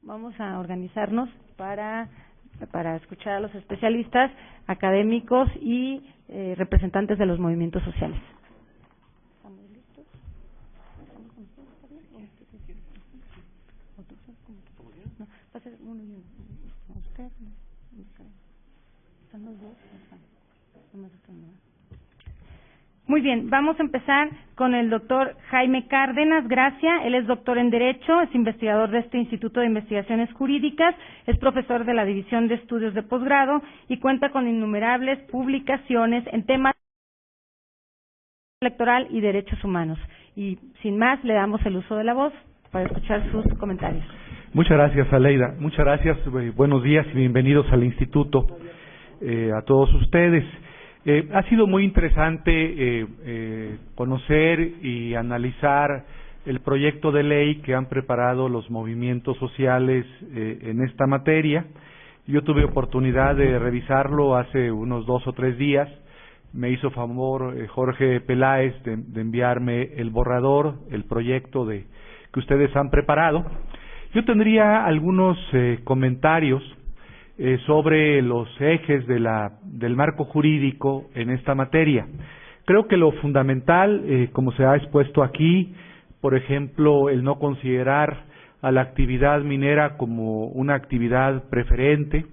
Vamos a organizarnos para escuchar a los especialistas, académicos y representantes de los movimientos sociales. ¿Estamos listos? ¿Estamos con ustedes? ¿Está bien? ¿O tú sabes cómo? No, va a ser uno y uno. ¿Usted? ¿Están los dos? Nomás están dos. Muy bien, vamos a empezar con el doctor Jaime Cárdenas Gracia. Él es doctor en Derecho, es investigador de este Instituto de Investigaciones Jurídicas, es profesor de la División de Estudios de Posgrado y cuenta con innumerables publicaciones en temas electoral y derechos humanos. Y sin más, le damos el uso de la voz para escuchar sus comentarios. Muchas gracias, Aleida. Muchas gracias. Buenos días y bienvenidos al Instituto a todos ustedes. Ha sido muy interesante conocer y analizar el proyecto de ley que han preparado los movimientos sociales en esta materia. Yo tuve oportunidad de revisarlo hace unos 2 o 3 días. Me hizo favor Jorge Peláez de enviarme el borrador, el proyecto que ustedes han preparado. Yo tendría algunos comentarios sobre los ejes del marco jurídico en esta materia. Creo que lo fundamental, como se ha expuesto aquí, por ejemplo, el no considerar a la actividad minera como una actividad preferente,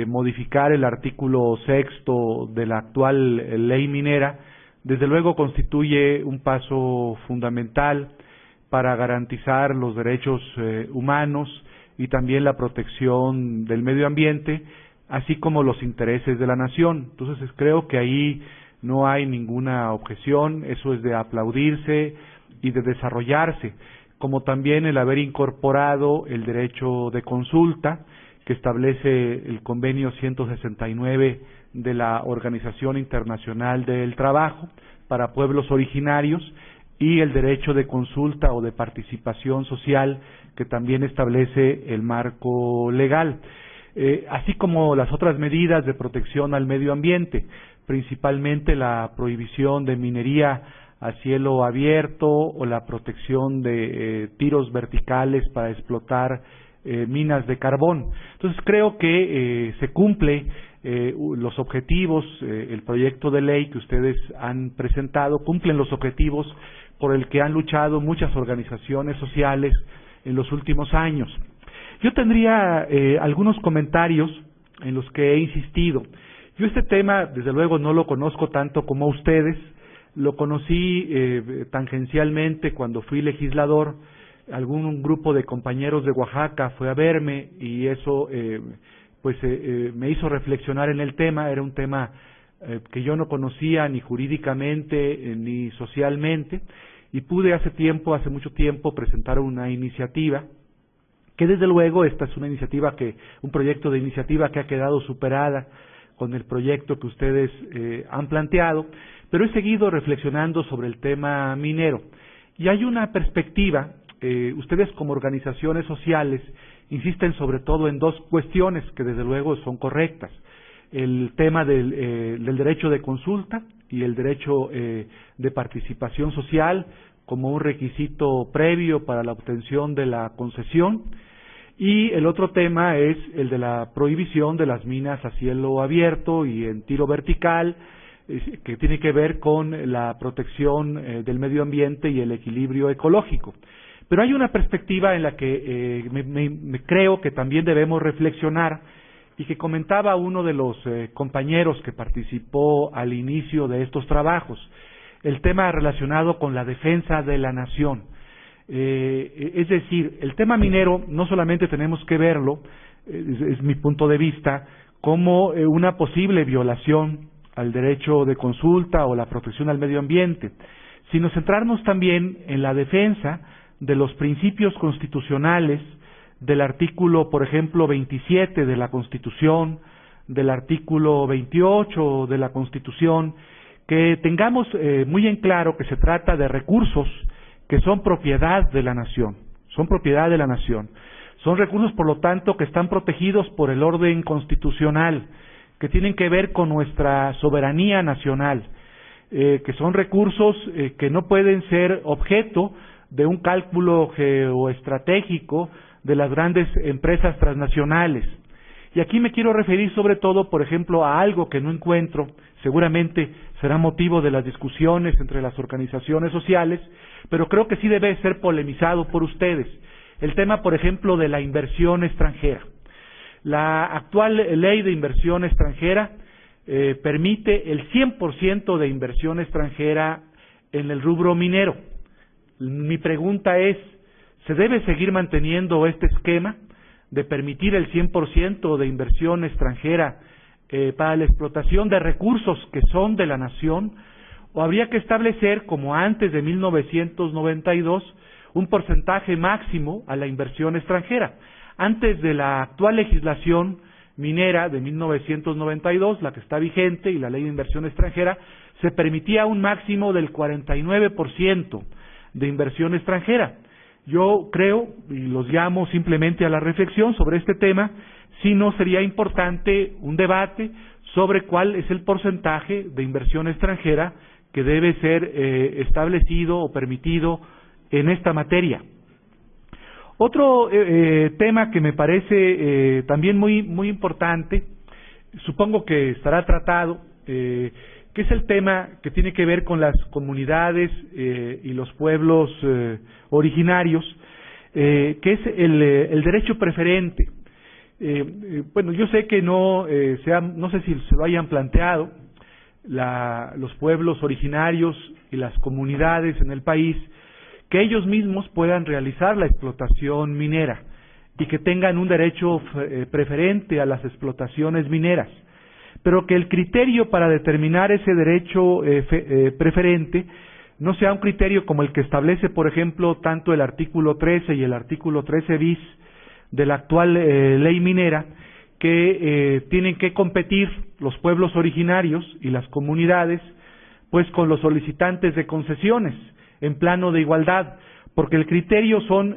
modificar el artículo 6º de la actual ley minera, desde luego constituye un paso fundamental para garantizar los derechos humanos y también la protección del medio ambiente, así como los intereses de la nación. Entonces creo que ahí no hay ninguna objeción, eso es de aplaudirse y de desarrollarse, como también el haber incorporado el derecho de consulta que establece el convenio 169 de la Organización Internacional del Trabajo para pueblos originarios y el derecho de consulta o de participación social que también establece el marco legal, así como las otras medidas de protección al medio ambiente, principalmente la prohibición de minería a cielo abierto o la protección de tiros verticales para explotar minas de carbón. Entonces creo que se cumple los objetivos, el proyecto de ley que ustedes han presentado, cumplen los objetivos por el que han luchado muchas organizaciones sociales en los últimos años. Yo tendría algunos comentarios en los que he insistido. Yo este tema, desde luego, no lo conozco tanto como ustedes, lo conocí tangencialmente cuando fui legislador. Algún grupo de compañeros de Oaxaca fue a verme y eso me hizo reflexionar en el tema. Era un tema que yo no conocía ni jurídicamente ni socialmente, y pude hace mucho tiempo presentar una iniciativa que desde luego esta es un proyecto de iniciativa que ha quedado superada con el proyecto que ustedes han planteado, pero he seguido reflexionando sobre el tema minero y hay una perspectiva. Ustedes como organizaciones sociales insisten sobre todo en 2 cuestiones que desde luego son correctas: el tema del derecho de consulta y el derecho de participación social como un requisito previo para la obtención de la concesión, y el otro tema es el de la prohibición de las minas a cielo abierto y en tiro vertical, que tiene que ver con la protección del medio ambiente y el equilibrio ecológico. Pero hay una perspectiva en la que me creo que también debemos reflexionar y que comentaba uno de los compañeros que participó al inicio de estos trabajos, el tema relacionado con la defensa de la nación. Es decir, el tema minero no solamente tenemos que verlo, es mi punto de vista, como una posible violación al derecho de consulta o la protección al medio ambiente, sino centrarnos también en la defensa de los principios constitucionales, del artículo, por ejemplo, 27 de la Constitución, del artículo 28 de la Constitución, que tengamos muy en claro que se trata de recursos que son propiedad de la nación, son recursos, por lo tanto, que están protegidos por el orden constitucional, que tienen que ver con nuestra soberanía nacional, que son recursos que no pueden ser objeto de un cálculo geoestratégico de las grandes empresas transnacionales. Y aquí me quiero referir sobre todo, por ejemplo, a algo que no encuentro, seguramente será motivo de las discusiones entre las organizaciones sociales, pero creo que sí debe ser polemizado por ustedes. El tema, por ejemplo, de la inversión extranjera. La actual ley de inversión extranjera permite el 100% de inversión extranjera en el rubro minero. Mi pregunta es, ¿se debe seguir manteniendo este esquema de permitir el 100% de inversión extranjera para la explotación de recursos que son de la nación? ¿O habría que establecer, como antes de 1992, un porcentaje máximo a la inversión extranjera? Antes de la actual legislación minera de 1992, la que está vigente, y la ley de inversión extranjera, se permitía un máximo del 49% de inversión extranjera. Yo creo, y los llamo simplemente a la reflexión sobre este tema, si no sería importante un debate sobre cuál es el porcentaje de inversión extranjera que debe ser establecido o permitido en esta materia. Otro tema que me parece también muy importante, supongo que estará tratado, que es el tema que tiene que ver con las comunidades y los pueblos originarios, que es el derecho preferente. Bueno, yo sé que no sé si se lo hayan planteado los pueblos originarios y las comunidades en el país, que ellos mismos puedan realizar la explotación minera y que tengan un derecho preferente a las explotaciones mineras, pero que el criterio para determinar ese derecho preferente no sea un criterio como el que establece, por ejemplo, tanto el artículo 13 y el artículo 13 bis de la actual ley minera, que tienen que competir los pueblos originarios y las comunidades pues con los solicitantes de concesiones en plano de igualdad, porque el criterio son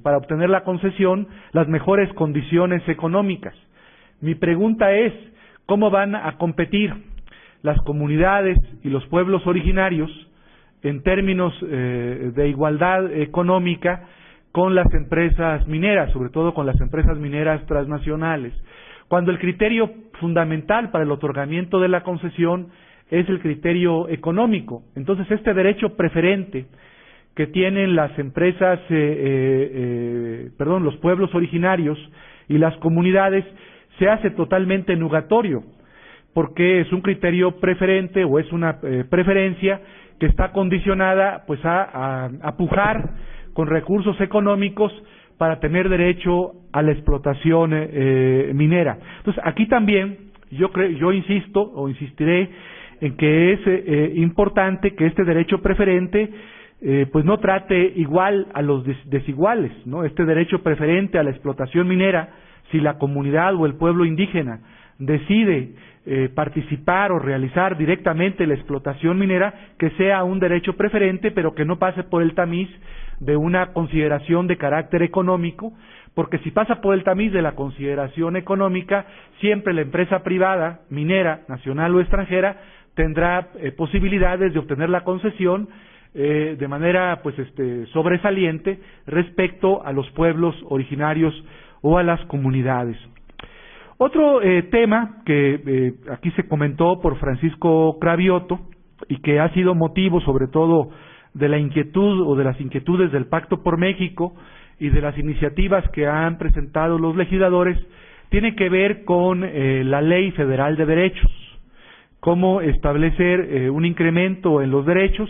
para obtener la concesión las mejores condiciones económicas. Mi pregunta es, ¿cómo van a competir las comunidades y los pueblos originarios en términos de igualdad económica con las empresas mineras, sobre todo con las empresas mineras transnacionales, cuando el criterio fundamental para el otorgamiento de la concesión es el criterio económico? Entonces, este derecho preferente que tienen las empresas, los pueblos originarios y las comunidades se hace totalmente nugatorio, porque es un criterio preferente o es una preferencia que está condicionada pues a pujar con recursos económicos para tener derecho a la explotación minera. Entonces, aquí también yo insisto o insistiré en que es importante que este derecho preferente pues no trate igual a los desiguales, ¿no? Este derecho preferente a la explotación minera, si la comunidad o el pueblo indígena decide participar o realizar directamente la explotación minera, que sea un derecho preferente, pero que no pase por el tamiz de una consideración de carácter económico, porque si pasa por el tamiz de la consideración económica, siempre la empresa privada, minera, nacional o extranjera, tendrá posibilidades de obtener la concesión de manera sobresaliente respecto a los pueblos originarios o a las comunidades. Otro tema que aquí se comentó por Francisco Cravioto y que ha sido motivo sobre todo de la inquietud o de las inquietudes del Pacto por México y de las iniciativas que han presentado los legisladores, tiene que ver con la Ley Federal de Derechos, cómo establecer un incremento en los derechos,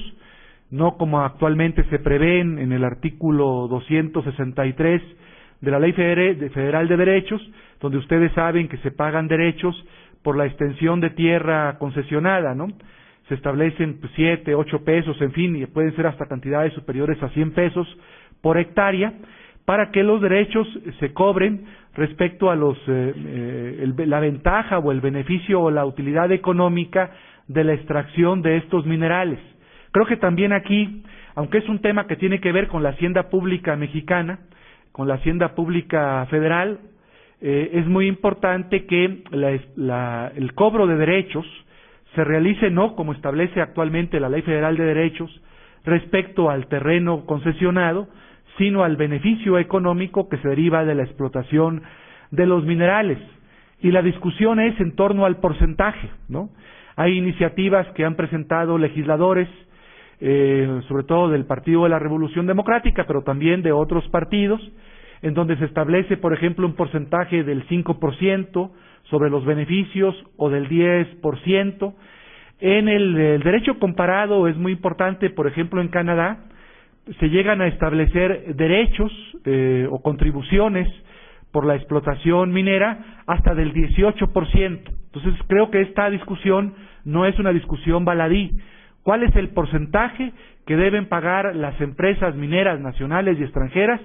no como actualmente se prevén en el artículo 263 de la Ley Federal de Derechos, donde ustedes saben que se pagan derechos por la extensión de tierra concesionada, ¿no? Se establecen 7, 8 pesos, en fin, y pueden ser hasta cantidades superiores a 100 pesos por hectárea, para que los derechos se cobren respecto a la ventaja o el beneficio o la utilidad económica de la extracción de estos minerales. Creo que también aquí, aunque es un tema que tiene que ver con la hacienda pública mexicana, con la hacienda pública federal, es muy importante que el cobro de derechos se realice no como establece actualmente la Ley Federal de Derechos respecto al terreno concesionado, sino al beneficio económico que se deriva de la explotación de los minerales. Y la discusión es en torno al porcentaje, ¿no? Hay iniciativas que han presentado legisladores, sobre todo del Partido de la Revolución Democrática, pero también de otros partidos, en donde se establece, por ejemplo, un porcentaje del 5% sobre los beneficios o del 10%. En el derecho comparado es muy importante, por ejemplo, en Canadá, se llegan a establecer derechos o contribuciones por la explotación minera hasta del 18%. Entonces, creo que esta discusión no es una discusión baladí. ¿Cuál es el porcentaje que deben pagar las empresas mineras nacionales y extranjeras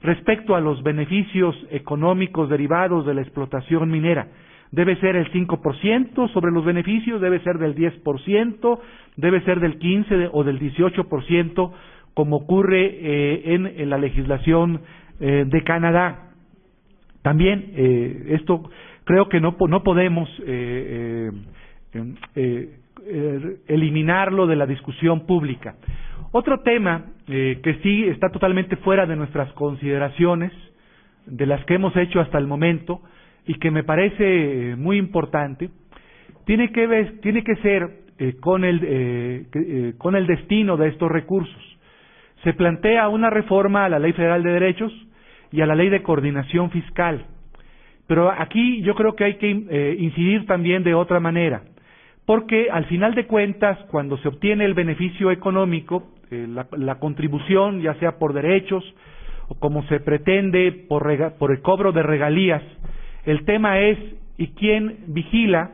respecto a los beneficios económicos derivados de la explotación minera? ¿Debe ser el 5% sobre los beneficios? ¿Debe ser del 10%? ¿Debe ser del 15% o del 18%, como ocurre en la legislación de Canadá? También esto creo que no podemos eliminarlo de la discusión pública. Otro tema que sí está totalmente fuera de nuestras consideraciones, de las que hemos hecho hasta el momento, y que me parece muy importante, tiene que ser con el destino de estos recursos. Se plantea una reforma a la Ley Federal de Derechos y a la Ley de Coordinación Fiscal, pero aquí yo creo que hay que incidir también de otra manera, porque al final de cuentas, cuando se obtiene el beneficio económico, la contribución, ya sea por derechos o como se pretende por el cobro de regalías, el tema es ¿y quién vigila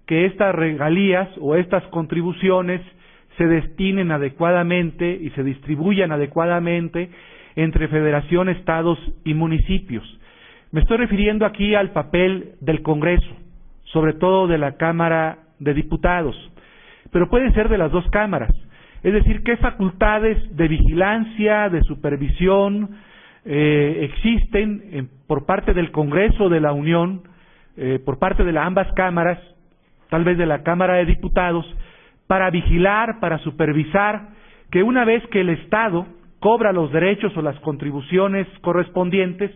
que estas regalías o estas contribuciones se destinen adecuadamente y se distribuyan adecuadamente entre federación, estados y municipios? Me estoy refiriendo aquí al papel del Congreso, sobre todo de la Cámara de Diputados, pero puede ser de las dos cámaras. Es decir, ¿qué facultades de vigilancia, de supervisión existen por parte del Congreso de la Unión, por parte de ambas cámaras, tal vez de la Cámara de Diputados, para vigilar, para supervisar que una vez que el Estado cobra los derechos o las contribuciones correspondientes,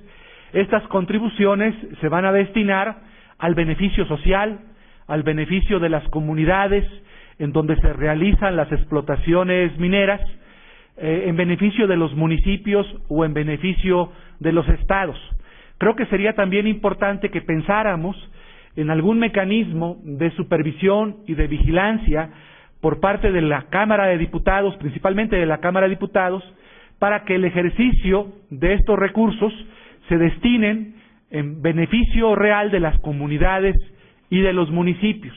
estas contribuciones se van a destinar al beneficio social, al beneficio de las comunidades en donde se realizan las explotaciones mineras, en beneficio de los municipios o en beneficio de los estados? Creo que sería también importante que pensáramos en algún mecanismo de supervisión y de vigilancia por parte de la Cámara de Diputados, principalmente de la Cámara de Diputados, para que el ejercicio de estos recursos se destinen en beneficio real de las comunidades y de los municipios,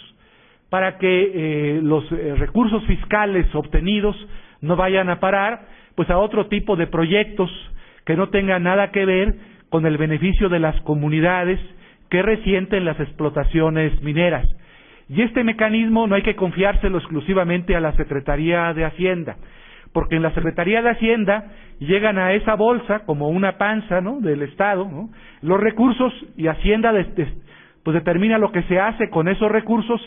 para que los recursos fiscales obtenidos no vayan a parar pues a otro tipo de proyectos que no tengan nada que ver con el beneficio de las comunidades que resienten las explotaciones mineras. Y este mecanismo no hay que confiárselo exclusivamente a la Secretaría de Hacienda, porque en la Secretaría de Hacienda llegan a esa bolsa como una panza, ¿no?, del Estado, ¿no?, los recursos, y Hacienda pues determina lo que se hace con esos recursos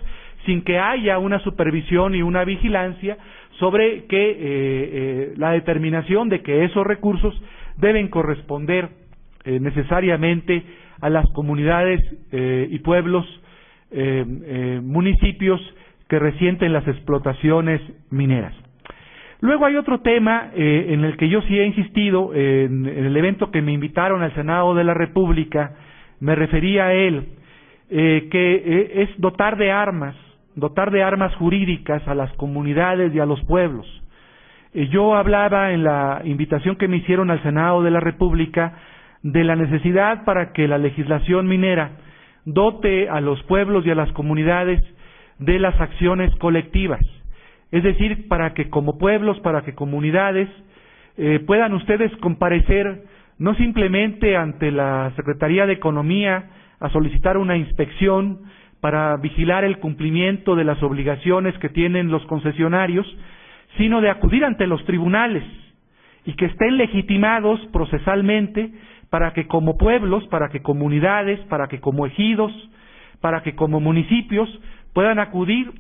sin que haya una supervisión y una vigilancia sobre que la determinación de que esos recursos deben corresponder necesariamente a las comunidades y pueblos, municipios que resienten las explotaciones mineras. Luego hay otro tema en el que yo sí he insistido, en el evento que me invitaron al Senado de la República, me refería a él, que es dotar de armas jurídicas a las comunidades y a los pueblos. Yo hablaba en la invitación que me hicieron al Senado de la República de la necesidad para que la legislación minera dote a los pueblos y a las comunidades de las acciones colectivas. Es decir, para que como pueblos, para que comunidades puedan ustedes comparecer no simplemente ante la Secretaría de Economía a solicitar una inspección para vigilar el cumplimiento de las obligaciones que tienen los concesionarios, sino de acudir ante los tribunales y que estén legitimados procesalmente para que como pueblos, para que comunidades, para que como ejidos, para que como municipios puedan acudir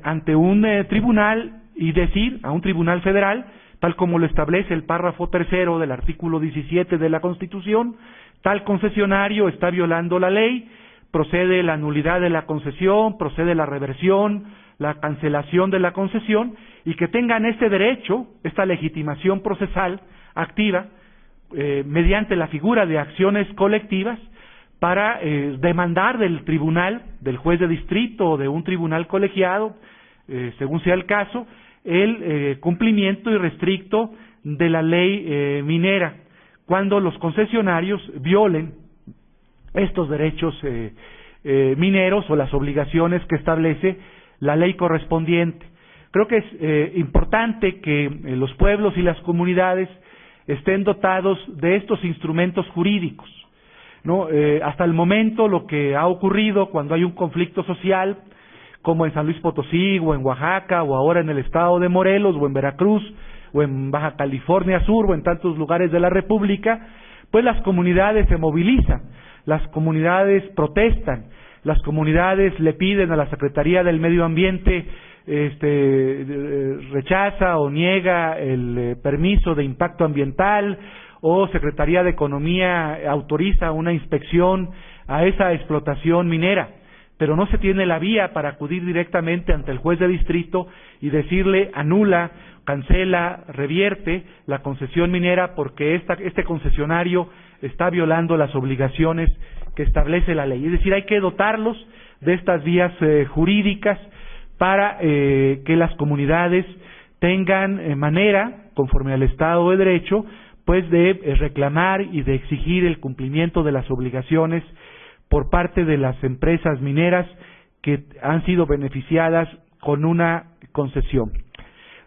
ante un tribunal y decir, a un tribunal federal, tal como lo establece el párrafo tercero del artículo 17 de la Constitución, tal concesionario está violando la ley, procede la nulidad de la concesión, procede la reversión, la cancelación de la concesión, y que tengan este derecho, esta legitimación procesal activa, mediante la figura de acciones colectivas, para demandar del tribunal, del juez de distrito o de un tribunal colegiado, según sea el caso, el cumplimiento irrestricto de la ley minera, cuando los concesionarios violen estos derechos mineros o las obligaciones que establece la ley correspondiente. Creo que es importante que los pueblos y las comunidades estén dotados de estos instrumentos jurídicos, ¿no? Hasta el momento lo que ha ocurrido cuando hay un conflicto social, como en San Luis Potosí, o en Oaxaca, o ahora en el estado de Morelos, o en Veracruz, o en Baja California Sur, o en tantos lugares de la República, pues las comunidades se movilizan, las comunidades protestan, las comunidades le piden a la Secretaría del Medio Ambiente, rechaza o niega el permiso de impacto ambiental, o Secretaría de Economía autoriza una inspección a esa explotación minera, pero no se tiene la vía para acudir directamente ante el juez de distrito y decirle anula, cancela, revierte la concesión minera porque este concesionario está violando las obligaciones que establece la ley. Es decir, hay que dotarlos de estas vías jurídicas para que las comunidades tengan manera, conforme al Estado de Derecho, pues de reclamar y de exigir el cumplimiento de las obligaciones por parte de las empresas mineras que han sido beneficiadas con una concesión.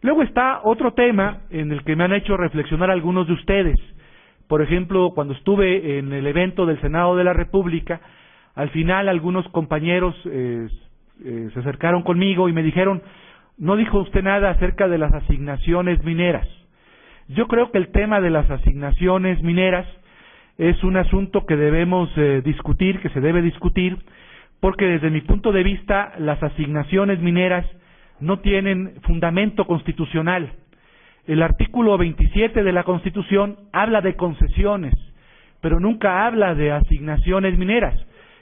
Luego está otro tema en el que me han hecho reflexionar algunos de ustedes. Por ejemplo, cuando estuve en el evento del Senado de la República, al final algunos compañeros se acercaron conmigo y me dijeron, no dijo usted nada acerca de las asignaciones mineras. Yo creo que el tema de las asignaciones mineras es un asunto que debemos discutir, que se debe discutir, porque desde mi punto de vista las asignaciones mineras no tienen fundamento constitucional. El artículo 27 de la Constitución habla de concesiones, pero nunca habla de asignaciones mineras.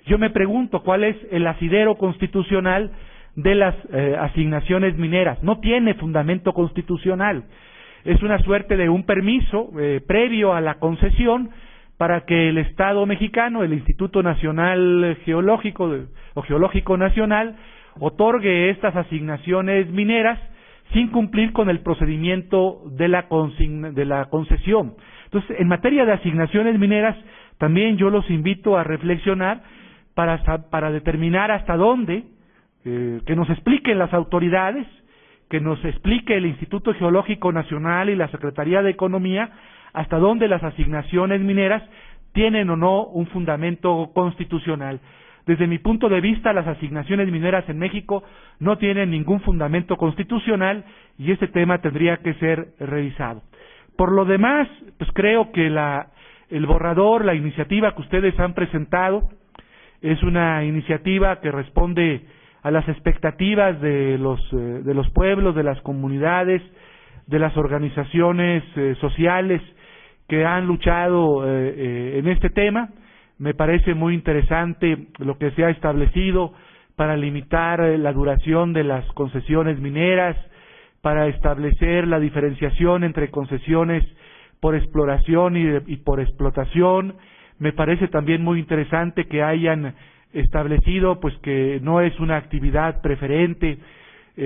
Yo me pregunto cuál es el asidero constitucional de las asignaciones mineras. No tiene fundamento constitucional. Es una suerte de un permiso previo a la concesión para que el Estado mexicano, el Instituto Nacional Geológico o Geológico Nacional, otorgue estas asignaciones mineras sin cumplir con el procedimiento de la concesión. Entonces, en materia de asignaciones mineras, también yo los invito a reflexionar para determinar hasta dónde, que nos expliquen las autoridades, que nos explique el Instituto Geológico Nacional y la Secretaría de Economía, hasta dónde las asignaciones mineras tienen o no un fundamento constitucional. Desde mi punto de vista, las asignaciones mineras en México no tienen ningún fundamento constitucional y ese tema tendría que ser revisado. Por lo demás, pues creo que el borrador, la iniciativa que ustedes han presentado, es una iniciativa que responde a las expectativas de los pueblos, de las comunidades, de las organizaciones sociales que han luchado en este tema. Me parece muy interesante lo que se ha establecido para limitar la duración de las concesiones mineras, para establecer la diferenciación entre concesiones por exploración y por explotación. Me parece también muy interesante que hayan establecido pues que no es una actividad preferente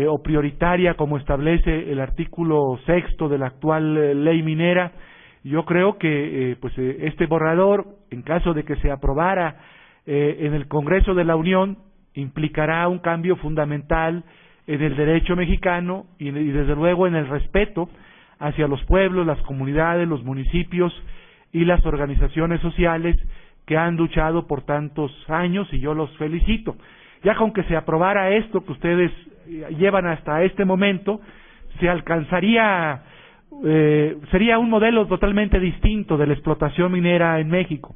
o prioritaria como establece el artículo 6º de la actual ley minera. Yo creo que este borrador, en caso de que se aprobara en el Congreso de la Unión, implicará un cambio fundamental en el derecho mexicano y desde luego en el respeto hacia los pueblos, las comunidades, los municipios y las organizaciones sociales que han luchado por tantos años, y yo los felicito. Ya con que se aprobara esto que ustedes llevan hasta este momento, se alcanzaría, sería un modelo totalmente distinto de la explotación minera en México.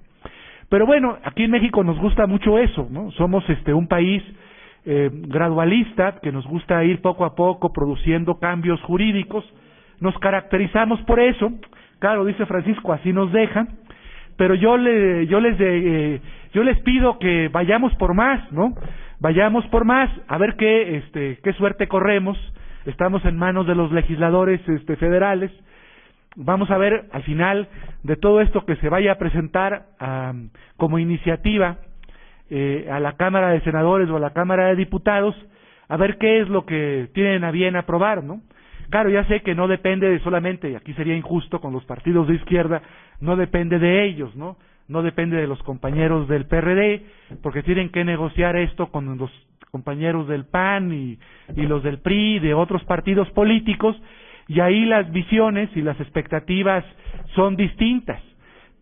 Pero bueno, aquí en México nos gusta mucho eso, ¿no? Somos un país gradualista, que nos gusta ir poco a poco produciendo cambios jurídicos. nos caracterizamos por eso. Claro, dice Francisco, así nos dejan, pero yo les pido que vayamos por más, ¿no? Vayamos por más, a ver qué suerte corremos. Estamos en manos de los legisladores federales. Vamos a ver al final de todo esto que se vaya a presentar como iniciativa a la Cámara de Senadores o a la Cámara de Diputados, a ver qué es lo que tienen a bien aprobar, ¿no? Claro, ya sé que no depende de solamente, y aquí sería injusto con los partidos de izquierda, no depende de ellos, ¿no? No depende de los compañeros del PRD, porque tienen que negociar esto con los compañeros del PAN y los del PRI, de otros partidos políticos, y ahí las visiones y las expectativas son distintas.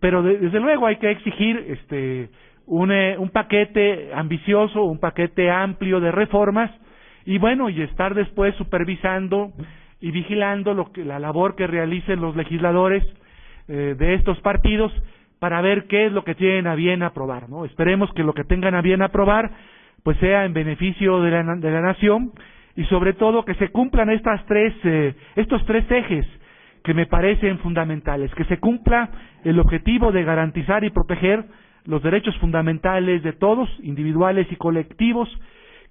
Pero desde luego hay que exigir un paquete ambicioso, un paquete amplio de reformas, y bueno, y estar después supervisando y vigilando la labor que realicen los legisladores de estos partidos para ver qué es lo que tienen a bien aprobar, ¿no? Esperemos que lo que tengan a bien aprobar pues sea en beneficio de la nación, y sobre todo que se cumplan estos tres ejes que me parecen fundamentales, que se cumpla el objetivo de garantizar y proteger los derechos fundamentales de todos, individuales y colectivos,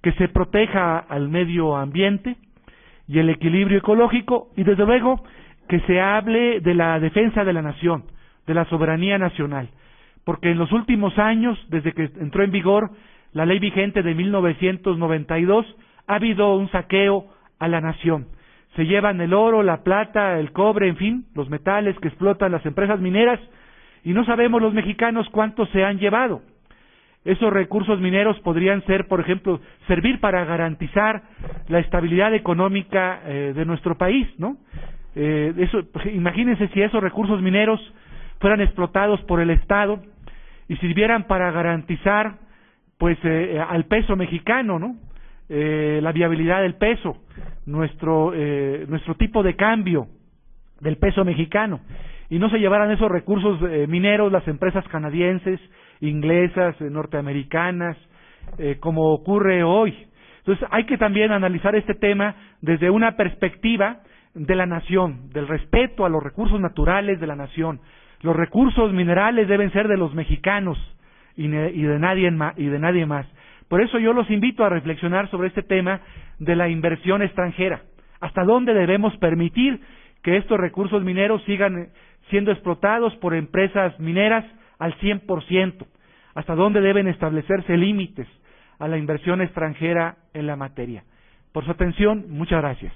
que se proteja al medio ambiente y el equilibrio ecológico, y desde luego que se hable de la defensa de la nación, de la soberanía nacional, porque en los últimos años, desde que entró en vigor la ley vigente de 1992, ha habido un saqueo a la nación. Se llevan el oro, la plata, el cobre, en fin, los metales que explotan las empresas mineras, y no sabemos los mexicanos cuántos se han llevado. Esos recursos mineros podrían ser, por ejemplo, servir para garantizar la estabilidad económica de nuestro país, ¿no? Imagínense si esos recursos mineros fueran explotados por el Estado y sirvieran para garantizar, pues, al peso mexicano, ¿no? La viabilidad del peso, nuestro tipo de cambio del peso mexicano, y no se llevaran esos recursos mineros las empresas canadienses, inglesas, norteamericanas, como ocurre hoy. Entonces hay que también analizar este tema desde una perspectiva de la nación, del respeto a los recursos naturales de la nación. Los recursos minerales deben ser de los mexicanos y de nadie más. Por eso yo los invito a reflexionar sobre este tema de la inversión extranjera. ¿Hasta dónde debemos permitir que estos recursos mineros sigan siendo explotados por empresas mineras al 100%? ¿Hasta dónde deben establecerse límites a la inversión extranjera en la materia? Por su atención, muchas gracias.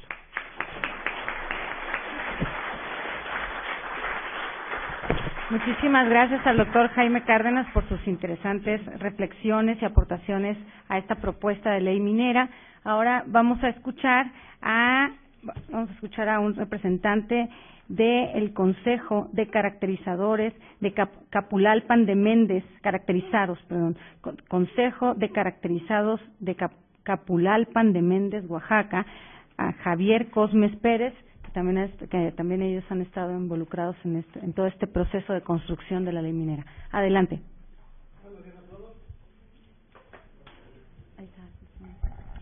Muchísimas gracias al doctor Jaime Cárdenas por sus interesantes reflexiones y aportaciones a esta propuesta de ley minera. Ahora vamos a escuchar a un representante del Consejo de Caracterizadores de Capulalpan de Méndez, Consejo de Caracterizados de Capulalpan de Méndez, Oaxaca, a Javier Cosmes Pérez, que también ellos han estado involucrados en todo este proceso de construcción de la ley minera. Adelante.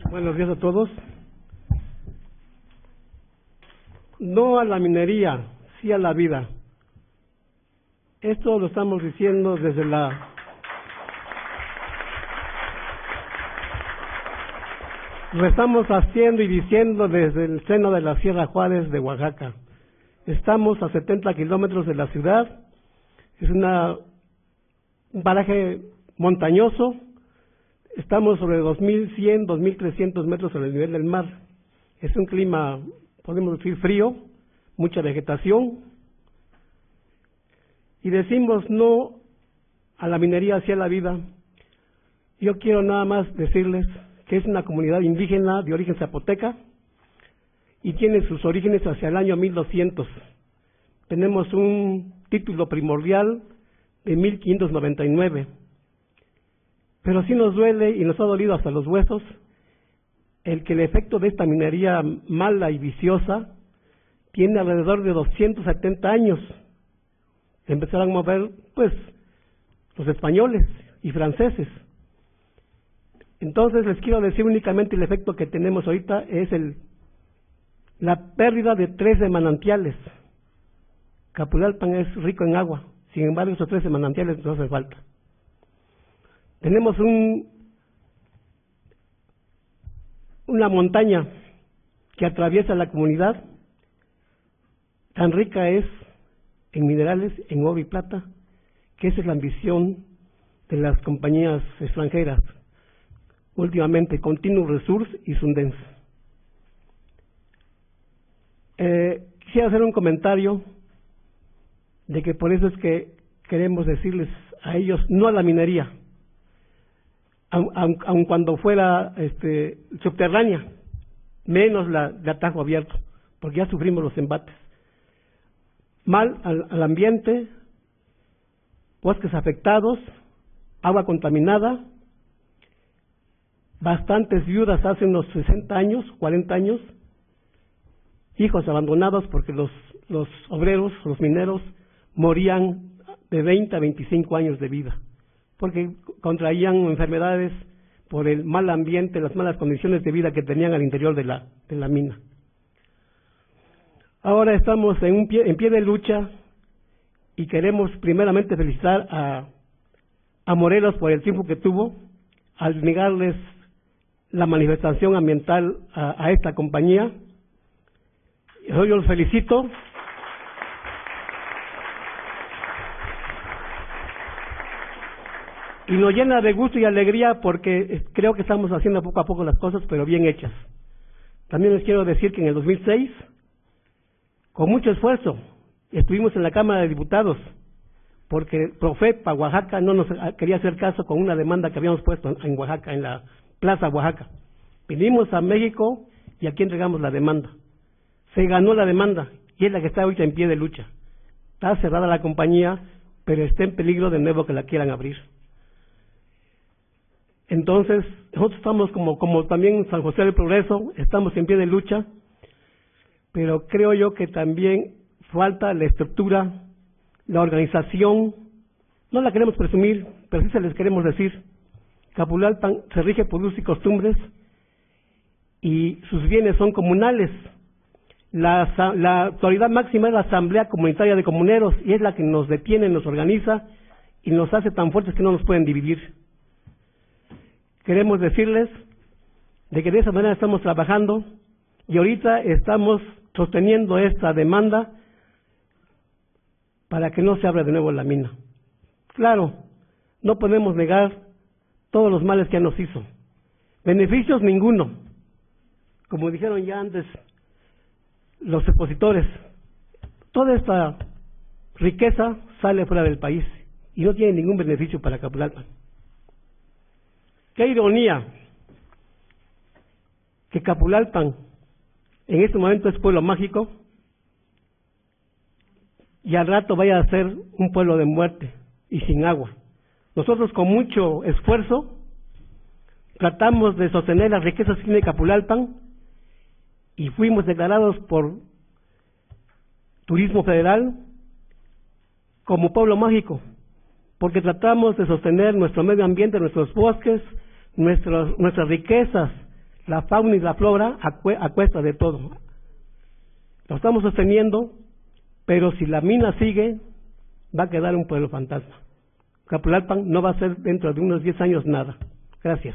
Buenos días a todos. No a la minería, sí a la vida. Esto lo estamos diciendo desde Lo estamos haciendo y diciendo desde el seno de la Sierra Juárez de Oaxaca. Estamos a 70 kilómetros de la ciudad. Es un paraje montañoso. Estamos sobre 2.100, 2.300 metros sobre el nivel del mar. Es un clima, podemos decir, frío, mucha vegetación. Y decimos no a la minería, sí a la vida. Yo quiero nada más decirles que es una comunidad indígena de origen zapoteca y tiene sus orígenes hacia el año 1200. Tenemos un título primordial de 1599. Pero sí nos duele y nos ha dolido hasta los huesos el que el efecto de esta minería mala y viciosa tiene alrededor de 270 años. Empezaron a mover, pues, los españoles y franceses. Entonces les quiero decir únicamente el efecto que tenemos ahorita es la pérdida de 13 manantiales. Capulalpan es rico en agua, sin embargo esos 13 manantiales nos hace falta. Tenemos una montaña que atraviesa la comunidad, tan rica es en minerales, en oro y plata, que esa es la ambición de las compañías extranjeras, últimamente Continuous Resource y Sundance. Quisiera hacer un comentario de que por eso es que queremos decirles a ellos no a la minería, aun cuando fuera subterránea, menos la de atajo abierto, porque ya sufrimos los embates. Mal al ambiente, bosques afectados, agua contaminada, bastantes viudas hace unos 60 años, 40 años, hijos abandonados porque los obreros, los mineros, morían de 20 a 25 años de vida, porque contraían enfermedades por el mal ambiente, las malas condiciones de vida que tenían al interior de la mina. Ahora estamos en pie de lucha y queremos primeramente felicitar a Morelos por el tiempo que tuvo al negarles la manifestación ambiental a esta compañía. Yo los felicito. Y nos llena de gusto y alegría porque creo que estamos haciendo poco a poco las cosas, pero bien hechas. También les quiero decir que en el 2006, con mucho esfuerzo, estuvimos en la Cámara de Diputados, porque Profepa Oaxaca no nos quería hacer caso con una demanda que habíamos puesto en Oaxaca, en la Plaza Oaxaca. Vinimos a México y aquí entregamos la demanda. Se ganó la demanda y es la que está ahorita en pie de lucha. Está cerrada la compañía, pero está en peligro de nuevo que la quieran abrir. Entonces, nosotros estamos como también San José del Progreso, estamos en pie de lucha, pero creo yo que también falta la estructura, la organización. No la queremos presumir, pero sí se les queremos decir. Capulalpan se rige por usos y costumbres y sus bienes son comunales. La autoridad máxima es la Asamblea Comunitaria de Comuneros y es la que nos detiene, nos organiza y nos hace tan fuertes que no nos pueden dividir. Queremos decirles de que de esa manera estamos trabajando y ahorita estamos sosteniendo esta demanda para que no se abra de nuevo la mina. Claro, no podemos negar todos los males que nos hizo. Beneficios ninguno. Como dijeron ya antes los expositores, toda esta riqueza sale fuera del país y no tiene ningún beneficio para Capulalpan. Qué ironía que Capulalpan en este momento es pueblo mágico y al rato vaya a ser un pueblo de muerte y sin agua. Nosotros con mucho esfuerzo tratamos de sostener las riquezas que tiene Capulalpan y fuimos declarados por Turismo Federal como pueblo mágico, porque tratamos de sostener nuestro medio ambiente, nuestros bosques, nuestras riquezas, la fauna y la flora a cuesta de todo. Lo estamos sosteniendo, pero si la mina sigue, va a quedar un pueblo fantasma. Capulalpan no va a ser dentro de unos 10 años nada. Gracias.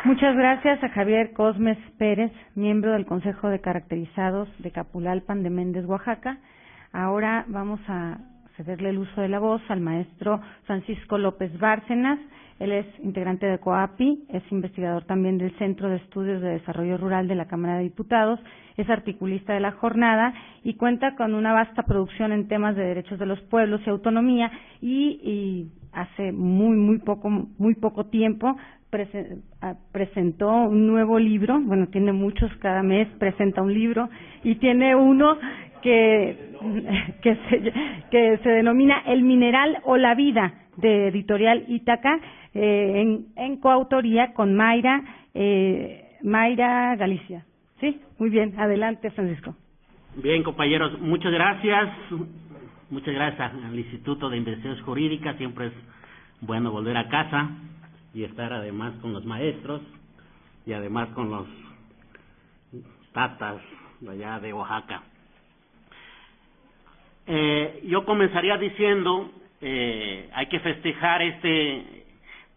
Muchas gracias a Javier Cosmes Pérez, miembro del Consejo de Caracterizados de Capulalpan de Méndez, Oaxaca. Ahora vamos a cederle el uso de la voz al maestro Francisco López Bárcenas. Él es integrante de COAPI, es investigador también del Centro de Estudios de Desarrollo Rural de la Cámara de Diputados, es articulista de la jornada y cuenta con una vasta producción en temas de derechos de los pueblos y autonomía y hace muy poco tiempo presentó un nuevo libro, bueno, tiene muchos, cada mes presenta un libro y tiene uno que se denomina El Mineral o la Vida, de Editorial Ítaca, en coautoría con Mayra Galicia. ¿Sí? Muy bien, adelante, Francisco. Bien, compañeros, muchas gracias. Muchas gracias al Instituto de Investigaciones Jurídicas, siempre es bueno volver a casa y estar además con los maestros y además con los tatas de allá de Oaxaca. Yo comenzaría diciendo, hay que festejar este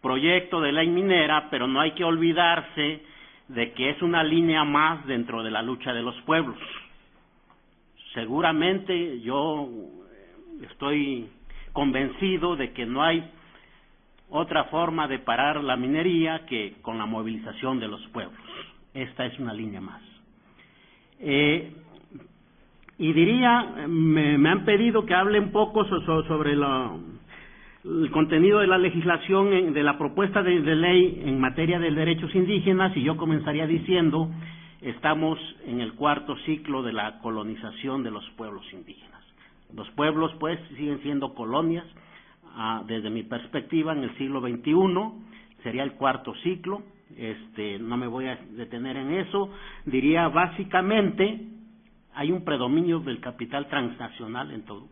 proyecto de ley minera, pero no hay que olvidarse de que es una línea más dentro de la lucha de los pueblos. Seguramente yo estoy convencido de que no hay otra forma de parar la minería que con la movilización de los pueblos. Esta es una línea más. Y diría, me han pedido que hable un poco sobre el contenido de la legislación, de la propuesta de ley en materia de derechos indígenas, y yo comenzaría diciendo, estamos en el cuarto ciclo de la colonización de los pueblos indígenas. Los pueblos, pues, siguen siendo colonias, desde mi perspectiva, en el siglo XXI, sería el cuarto ciclo. No me voy a detener en eso. Diría, básicamente, hay un predominio del capital transnacional en todo.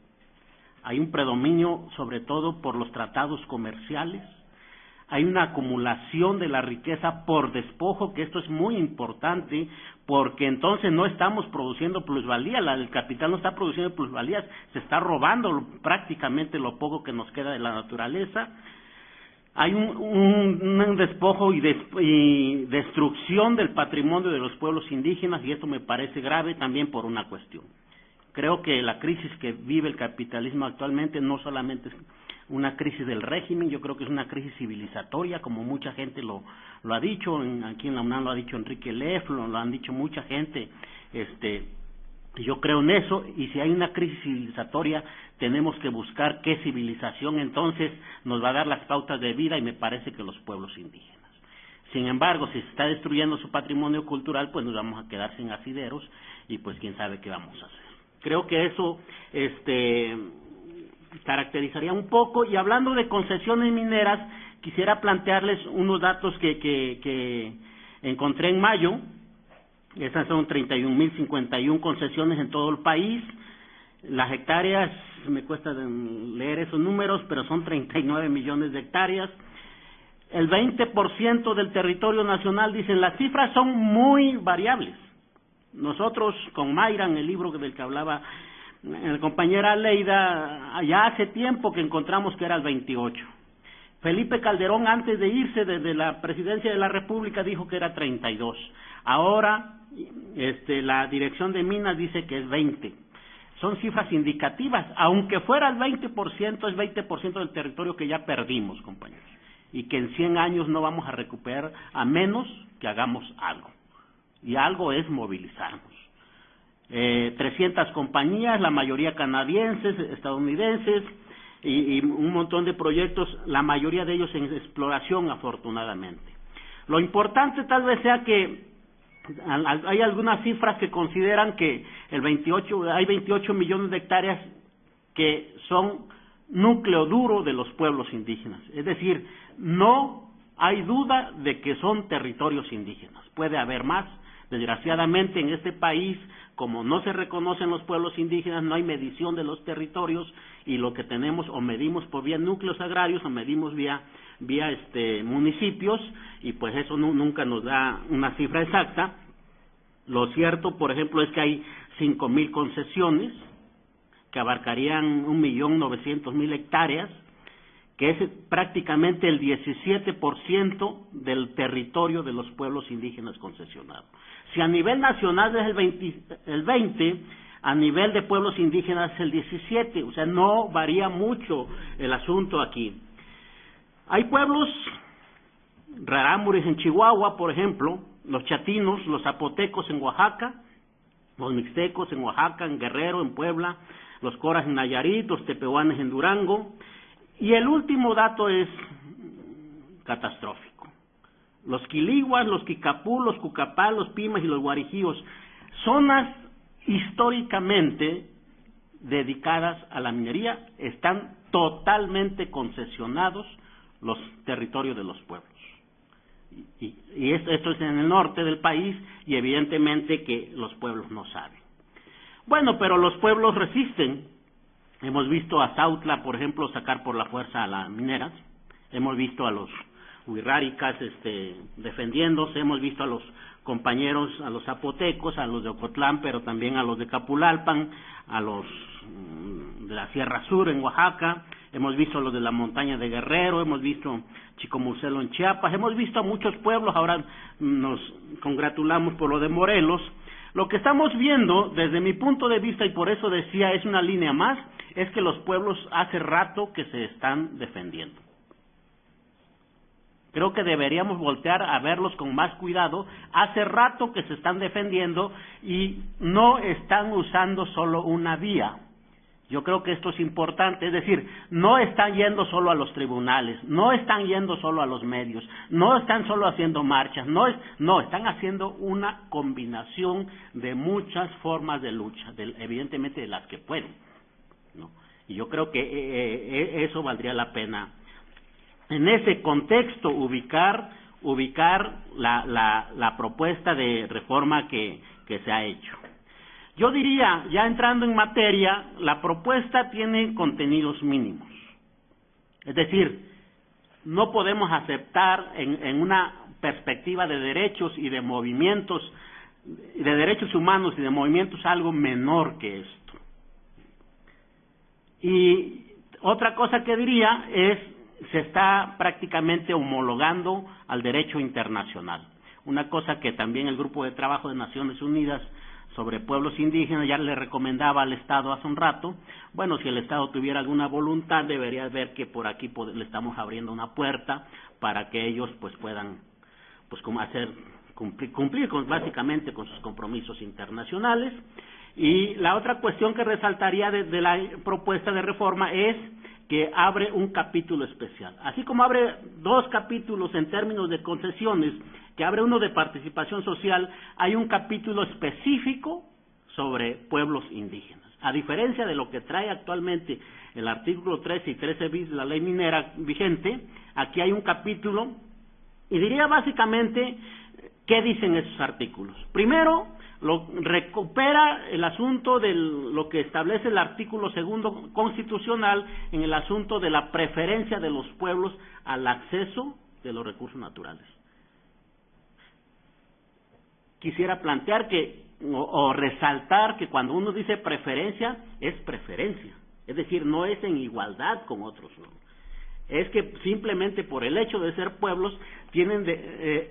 Hay un predominio, sobre todo, por los tratados comerciales. Hay una acumulación de la riqueza por despojo, que esto es muy importante, porque entonces no estamos produciendo plusvalía, el capital no está produciendo plusvalías, se está robando prácticamente lo poco que nos queda de la naturaleza. Hay un despojo y destrucción del patrimonio de los pueblos indígenas, y esto me parece grave también por una cuestión. Creo que la crisis que vive el capitalismo actualmente no solamente es una crisis del régimen, yo creo que es una crisis civilizatoria, como mucha gente lo ha dicho, aquí en la UNAM lo ha dicho Enrique Leff, lo han dicho mucha gente, yo creo en eso, y si hay una crisis civilizatoria, tenemos que buscar qué civilización entonces nos va a dar las pautas de vida, y me parece que los pueblos indígenas. Sin embargo, si se está destruyendo su patrimonio cultural, pues nos vamos a quedar sin asideros, y pues quién sabe qué vamos a hacer. Creo que eso caracterizaría un poco. Y hablando de concesiones mineras, quisiera plantearles unos datos que encontré en mayo. Esas son 31.051 concesiones en todo el país. Las hectáreas, me cuesta leer esos números, pero son 39 millones de hectáreas. El 20% del territorio nacional, dicen, las cifras son muy variables. Nosotros, con Mayra, en el libro del que hablaba la compañera Leida, ya hace tiempo que encontramos que era el 28. Felipe Calderón, antes de irse desde la presidencia de la República, dijo que era 32. Ahora, la Dirección de Minas dice que es 20. Son cifras indicativas. Aunque fuera el 20%, es 20% del territorio que ya perdimos, compañeros, y que en 100 años no vamos a recuperar, a menos que hagamos algo. Y algo es movilizarnos. 300 compañías, la mayoría canadienses, estadounidenses, y un montón de proyectos, la mayoría de ellos en exploración, afortunadamente. Lo importante tal vez sea que hay algunas cifras que consideran que hay 28 millones de hectáreas que son núcleo duro de los pueblos indígenas. Es decir, no hay duda de que son territorios indígenas. Puede haber más. Desgraciadamente en este país, como no se reconocen los pueblos indígenas, no hay medición de los territorios, y lo que tenemos, o medimos por vía núcleos agrarios o medimos vía municipios, y pues eso nunca nos da una cifra exacta. Lo cierto, por ejemplo, es que hay 5.000 concesiones que abarcarían 1.900.000 hectáreas, que es prácticamente el 17% del territorio de los pueblos indígenas concesionados. Si a nivel nacional es el 20, a nivel de pueblos indígenas es el 17, o sea, no varía mucho el asunto aquí. Hay pueblos rarámuris en Chihuahua, por ejemplo, los chatinos, los zapotecos en Oaxaca, los mixtecos en Oaxaca, en Guerrero, en Puebla, los coras en Nayarit, los tepehuanes en Durango. Y el último dato es catastrófico. Los quiliguas, los quicapú, los cucapá, los pimas y los guarijíos, zonas históricamente dedicadas a la minería, están totalmente concesionados los territorios de los pueblos. Y esto es en el norte del país, y evidentemente que los pueblos no saben. Bueno, pero los pueblos resisten. Hemos visto a Sautla, por ejemplo, sacar por la fuerza a las mineras. hemos visto a los huirráricas defendiéndose, hemos visto a los compañeros, a los zapotecos, a los de Ocotlán, pero también a los de Capulalpan, a los de la Sierra Sur en Oaxaca, hemos visto a los de la montaña de Guerrero, hemos visto Chicomurcelo en Chiapas, hemos visto a muchos pueblos, ahora nos congratulamos por lo de Morelos. Lo que estamos viendo, desde mi punto de vista, y por eso decía, es una línea más, es que los pueblos hace rato que se están defendiendo. Creo que deberíamos voltear a verlos con más cuidado. Hace rato que se están defendiendo y no están usando solo una vía. Yo creo que esto es importante, es decir, no están yendo solo a los tribunales, no están yendo solo a los medios, no están solo haciendo marchas, no, están haciendo una combinación de muchas formas de lucha, evidentemente de las que pueden, ¿no? Y yo creo que eso valdría la pena. En ese contexto ubicar la propuesta de reforma que se ha hecho. Yo diría, ya entrando en materia, la propuesta tiene contenidos mínimos. Es decir, no podemos aceptar en una perspectiva de derechos y de movimientos, de derechos humanos y de movimientos algo menor que esto. Y otra cosa que diría es, se está prácticamente homologando al derecho internacional. Una cosa que también el Grupo de Trabajo de Naciones Unidas sobre pueblos indígenas ya le recomendaba al Estado hace un rato. Bueno, si el Estado tuviera alguna voluntad, debería ver que por aquí le estamos abriendo una puerta para que ellos pues puedan cumplir básicamente con sus compromisos internacionales. Y la otra cuestión que resaltaría de la propuesta de reforma es que abre un capítulo especial. Así como abre 2 capítulos en términos de concesiones, que abre uno de participación social, hay un capítulo específico sobre pueblos indígenas. A diferencia de lo que trae actualmente el artículo 13 y 13 bis de la ley minera vigente, aquí hay un capítulo, y diría básicamente, ¿qué dicen esos artículos? Primero, recupera el asunto de lo que establece el artículo 2 constitucional en el asunto de la preferencia de los pueblos al acceso de los recursos naturales. Quisiera plantear o resaltar que cuando uno dice preferencia, es preferencia, es decir, no es en igualdad con otros, ¿no? Es que simplemente por el hecho de ser pueblos tienen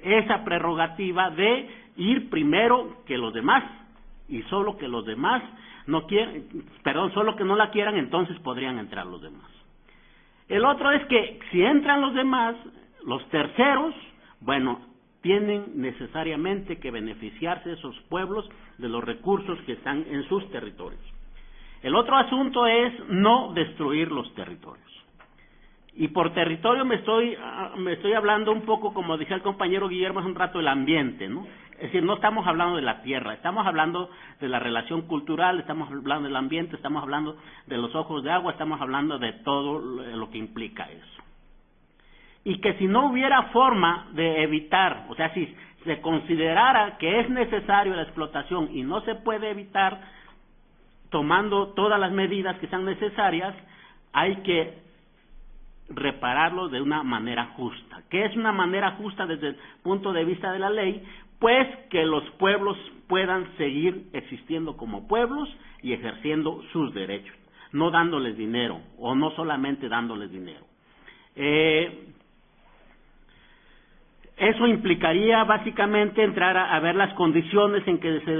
esa prerrogativa de ir primero que los demás, y solo que los demás solo que no la quieran, entonces podrían entrar los demás. El otro es que si entran los demás, los terceros, bueno, tienen necesariamente que beneficiarse esos pueblos de los recursos que están en sus territorios. El otro asunto es no destruir los territorios. Y por territorio me estoy hablando un poco, como decía el compañero Guillermo hace un rato, el ambiente, ¿no? Es decir, no estamos hablando de la tierra, estamos hablando de la relación cultural, estamos hablando del ambiente, estamos hablando de los ojos de agua, estamos hablando de todo lo que implica eso. Y que si no hubiera forma de evitar, o sea, si se considerara que es necesario la explotación y no se puede evitar tomando todas las medidas que sean necesarias, hay que repararlo de una manera justa. ¿Qué es una manera justa desde el punto de vista de la ley? Pues que los pueblos puedan seguir existiendo como pueblos y ejerciendo sus derechos, no dándoles dinero, o no solamente dándoles dinero. Eso implicaría básicamente entrar a ver las condiciones en que se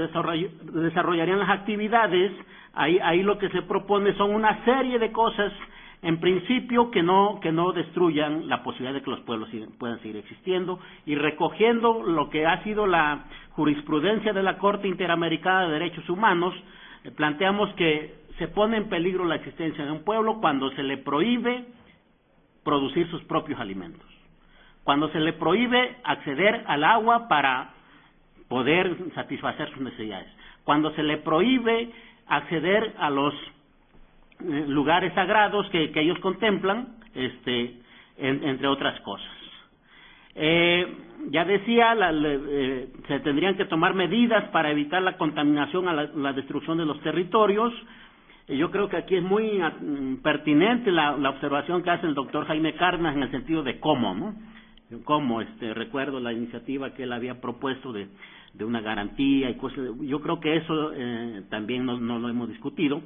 desarrollarían las actividades. Ahí lo que se propone son una serie de cosas, en principio, que no destruyan la posibilidad de que los pueblos puedan seguir existiendo, y recogiendo lo que ha sido la jurisprudencia de la Corte Interamericana de Derechos Humanos, planteamos que se pone en peligro la existencia de un pueblo cuando se le prohíbe producir sus propios alimentos, cuando se le prohíbe acceder al agua para poder satisfacer sus necesidades, cuando se le prohíbe acceder a los lugares sagrados que ellos contemplan, entre otras cosas. Ya decía, se tendrían que tomar medidas para evitar la contaminación a la destrucción de los territorios. Y yo creo que aquí es muy pertinente la observación que hace el doctor Jaime Cárdenas en el sentido de cómo, ¿no? Cómo, recuerdo la iniciativa que él había propuesto de una garantía y cosas. Yo creo que eso también no lo hemos discutido.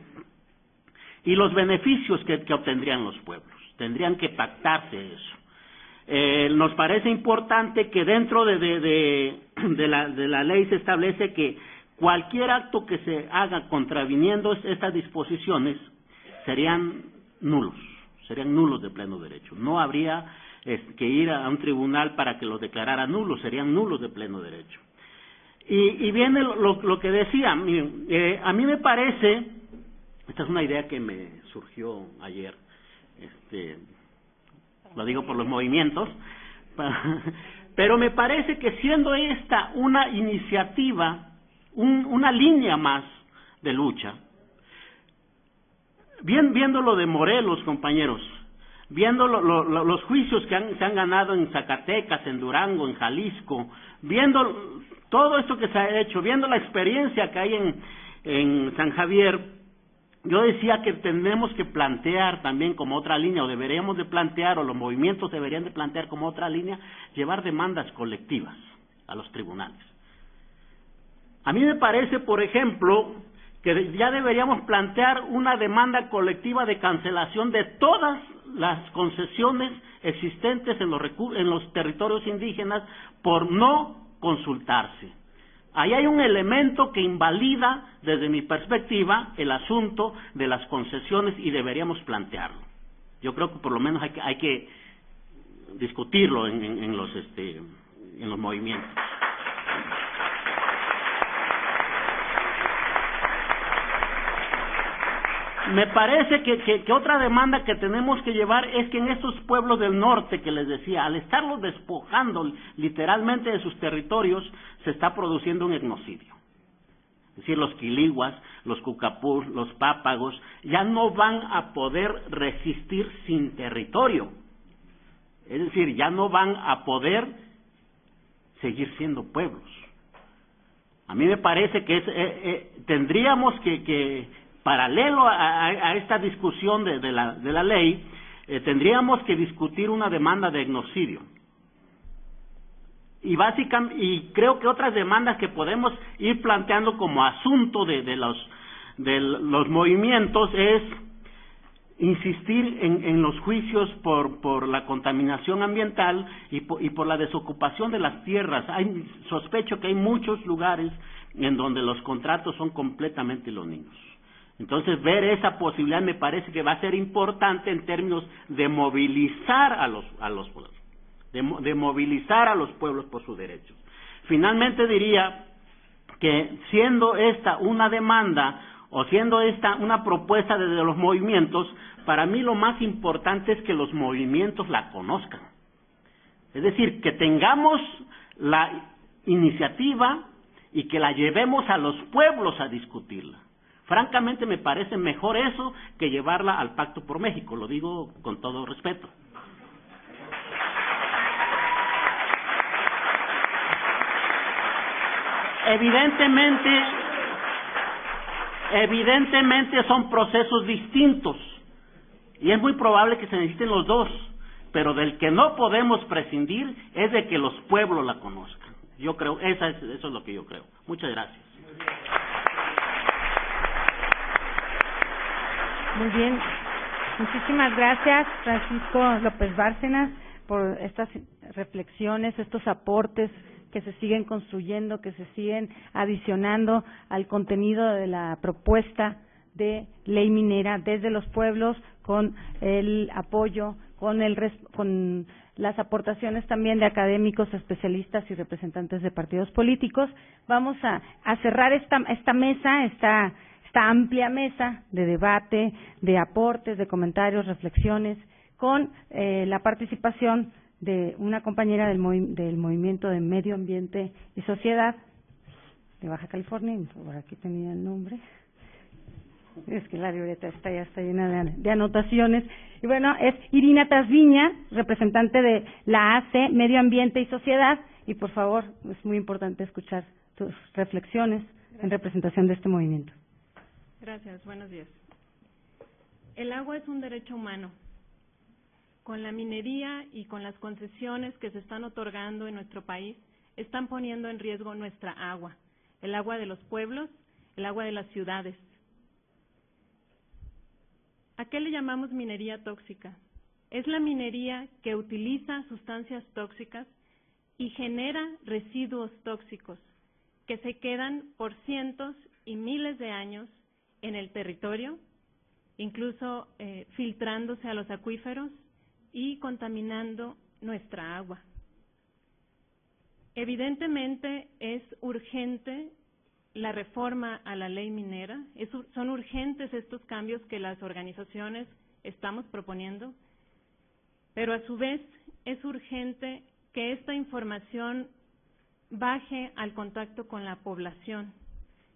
Y los beneficios que obtendrían los pueblos. Tendrían que pactarse eso. Nos parece importante que dentro de la ley se establece que cualquier acto que se haga contraviniendo estas disposiciones serían nulos de pleno derecho. No habría que ir a un tribunal para que los declarara nulos, serían nulos de pleno derecho. Y viene lo que decía, miren, a mí me parece, esta es una idea que me surgió ayer, lo digo por los movimientos, pero me parece que siendo esta una iniciativa, una línea más de lucha, viendo lo de Morelos, compañeros, viendo los juicios que se han ganado en Zacatecas, en Durango, en Jalisco, viendo todo esto que se ha hecho, viendo la experiencia que hay en San Javier, yo decía que tenemos que plantear también como otra línea, o deberíamos de plantear, o los movimientos deberían de plantear como otra línea, llevar demandas colectivas a los tribunales. A mí me parece, por ejemplo, que ya deberíamos plantear una demanda colectiva de cancelación de todas las concesiones existentes en los territorios indígenas por no consultarse. Ahí hay un elemento que invalida, desde mi perspectiva, el asunto de las concesiones y deberíamos plantearlo. Yo creo que por lo menos hay que discutirlo en los movimientos. Me parece que otra demanda que tenemos que llevar es que en estos pueblos del norte que les decía, al estarlos despojando literalmente de sus territorios, se está produciendo un etnocidio. Es decir, los quiliguas, los cucapús, los pápagos, ya no van a poder resistir sin territorio. Es decir, ya no van a poder seguir siendo pueblos. A mí me parece que tendríamos que paralelo a esta discusión de la ley, tendríamos que discutir una demanda de etnocidio. Y creo que otras demandas que podemos ir planteando como asunto de los movimientos es insistir en los juicios por la contaminación ambiental y por la desocupación de las tierras. Sospecho que hay muchos lugares en donde los contratos son completamente leoninos. Entonces, ver esa posibilidad me parece que va a ser importante en términos de movilizar a los pueblos, de movilizar a los pueblos por sus derechos. Finalmente diría que siendo esta una demanda o siendo esta una propuesta desde los movimientos, para mí lo más importante es que los movimientos la conozcan. Es decir, que tengamos la iniciativa y que la llevemos a los pueblos a discutirla. Francamente me parece mejor eso que llevarla al Pacto por México, lo digo con todo respeto. Evidentemente son procesos distintos y es muy probable que se necesiten los dos, pero del que no podemos prescindir es de que los pueblos la conozcan. Yo creo, eso es lo que yo creo. Muchas gracias. Muy bien, muchísimas gracias Francisco López Bárcenas por estas reflexiones, estos aportes que se siguen construyendo, que se siguen adicionando al contenido de la propuesta de ley minera desde los pueblos, con el apoyo, con las aportaciones también de académicos, especialistas y representantes de partidos políticos. Vamos a cerrar esta mesa, esta amplia mesa de debate, de aportes, de comentarios, reflexiones, con la participación de una compañera del Movimiento de Medio Ambiente y Sociedad de Baja California, por aquí tenía el nombre, es que la libreta ya está llena de anotaciones, y bueno, es Irina Tasviña, representante de la AC Medio Ambiente y Sociedad, y por favor, es muy importante escuchar tus reflexiones en representación de este movimiento. Gracias, buenos días. El agua es un derecho humano. Con la minería y con las concesiones que se están otorgando en nuestro país, están poniendo en riesgo nuestra agua, el agua de los pueblos, el agua de las ciudades. ¿A qué le llamamos minería tóxica? Es la minería que utiliza sustancias tóxicas y genera residuos tóxicos que se quedan por cientos y miles de años en el territorio, incluso filtrándose a los acuíferos y contaminando nuestra agua. Evidentemente es urgente la reforma a la ley minera, son urgentes estos cambios que las organizaciones estamos proponiendo, pero a su vez es urgente que esta información baje al contacto con la población,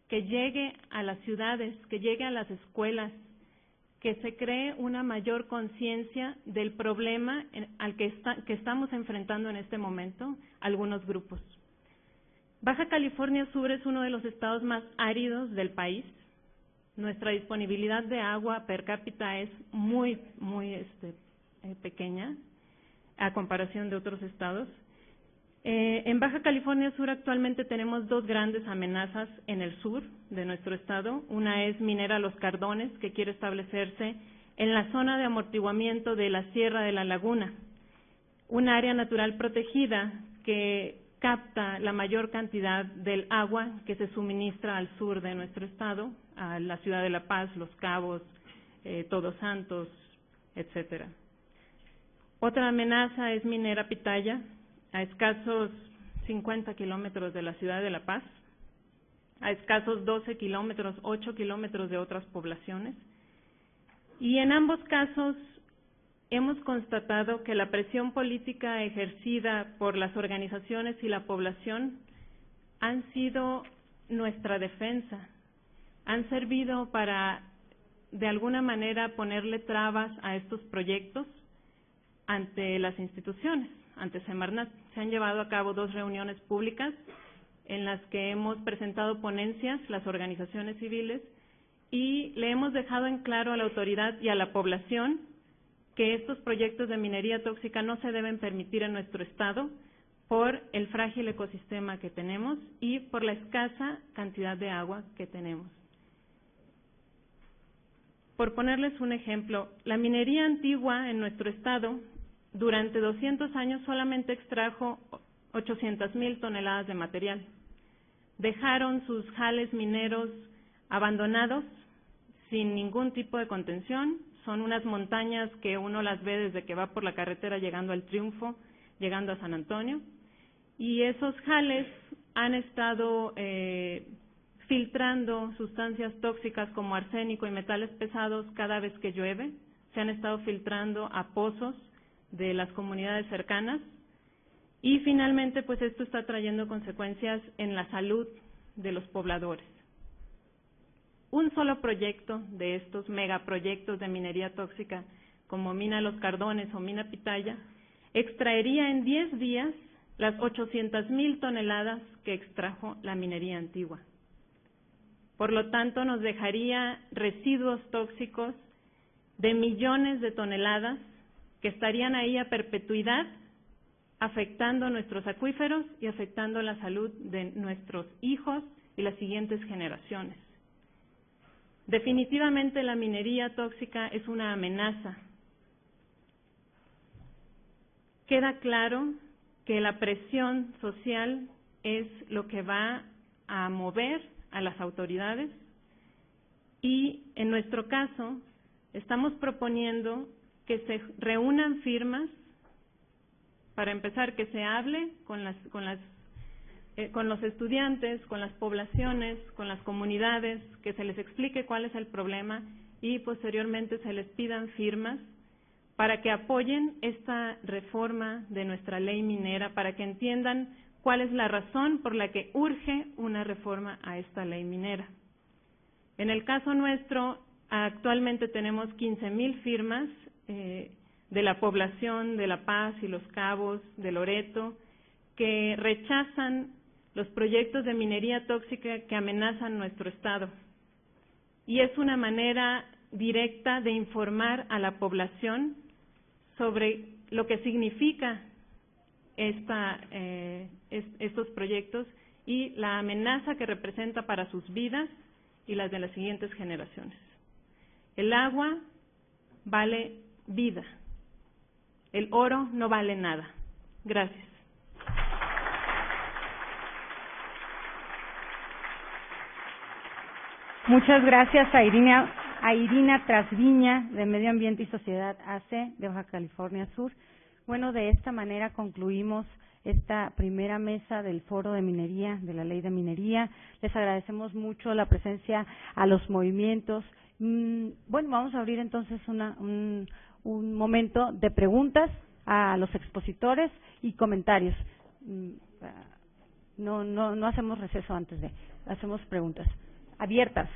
que llegue a las ciudades, que llegue a las escuelas, que se cree una mayor conciencia del problema al que estamos enfrentando en este momento algunos grupos. Baja California Sur es uno de los estados más áridos del país. Nuestra disponibilidad de agua per cápita es muy pequeña a comparación de otros estados. En Baja California Sur actualmente tenemos dos grandes amenazas en el sur de nuestro estado. Una es Minera Los Cardones, que quiere establecerse en la zona de amortiguamiento de la Sierra de la Laguna, un área natural protegida que capta la mayor cantidad del agua que se suministra al sur de nuestro estado, a la ciudad de La Paz, Los Cabos, Todos Santos, etcétera. Otra amenaza es Minera Pitaya, a escasos 50 kilómetros de la ciudad de La Paz, a escasos 12 kilómetros, 8 kilómetros de otras poblaciones. Y en ambos casos hemos constatado que la presión política ejercida por las organizaciones y la población han sido nuestra defensa, han servido para, de alguna manera, ponerle trabas a estos proyectos ante las instituciones, ante Semarnat. Se han llevado a cabo 2 reuniones públicas en las que hemos presentado ponencias, las organizaciones civiles, y le hemos dejado en claro a la autoridad y a la población que estos proyectos de minería tóxica no se deben permitir en nuestro estado por el frágil ecosistema que tenemos y por la escasa cantidad de agua que tenemos. Por ponerles un ejemplo, la minería antigua en nuestro estado durante 200 años solamente extrajo 800,000 toneladas de material. Dejaron sus jales mineros abandonados sin ningún tipo de contención. Son unas montañas que uno las ve desde que va por la carretera llegando al Triunfo, llegando a San Antonio. Y esos jales han estado filtrando sustancias tóxicas como arsénico y metales pesados cada vez que llueve. Se han estado filtrando a pozos de las comunidades cercanas. Y finalmente, pues esto está trayendo consecuencias en la salud de los pobladores. Un solo proyecto de estos megaproyectos de minería tóxica, como Mina Los Cardones o Mina Pitaya, extraería en 10 días las 800,000 toneladas que extrajo la minería antigua. Por lo tanto, nos dejaría residuos tóxicos de millones de toneladas que estarían ahí a perpetuidad, afectando nuestros acuíferos y afectando la salud de nuestros hijos y las siguientes generaciones. Definitivamente la minería tóxica es una amenaza. Queda claro que la presión social es lo que va a mover a las autoridades y, en nuestro caso, estamos proponiendo que se reúnan firmas. Para empezar, que se hable con los estudiantes, con las poblaciones, con las comunidades, que se les explique cuál es el problema y posteriormente se les pidan firmas para que apoyen esta reforma de nuestra ley minera, para que entiendan cuál es la razón por la que urge una reforma a esta ley minera. En el caso nuestro, actualmente tenemos 15,000 firmas de la población de La Paz y Los Cabos, de Loreto, que rechazan los proyectos de minería tóxica que amenazan nuestro estado. Y es una manera directa de informar a la población sobre lo que significa estos proyectos y la amenaza que representa para sus vidas y las de las siguientes generaciones. El agua vale vida. El oro no vale nada. Gracias. Muchas gracias a Irina Trasviña, de Medio Ambiente y Sociedad AC, de Baja California Sur. Bueno, de esta manera concluimos esta primera mesa del Foro de Minería, de la Ley de Minería. Les agradecemos mucho la presencia a los movimientos. Bueno, vamos a abrir entonces un momento de preguntas a los expositores y comentarios. No hacemos receso antes hacemos preguntas abiertas.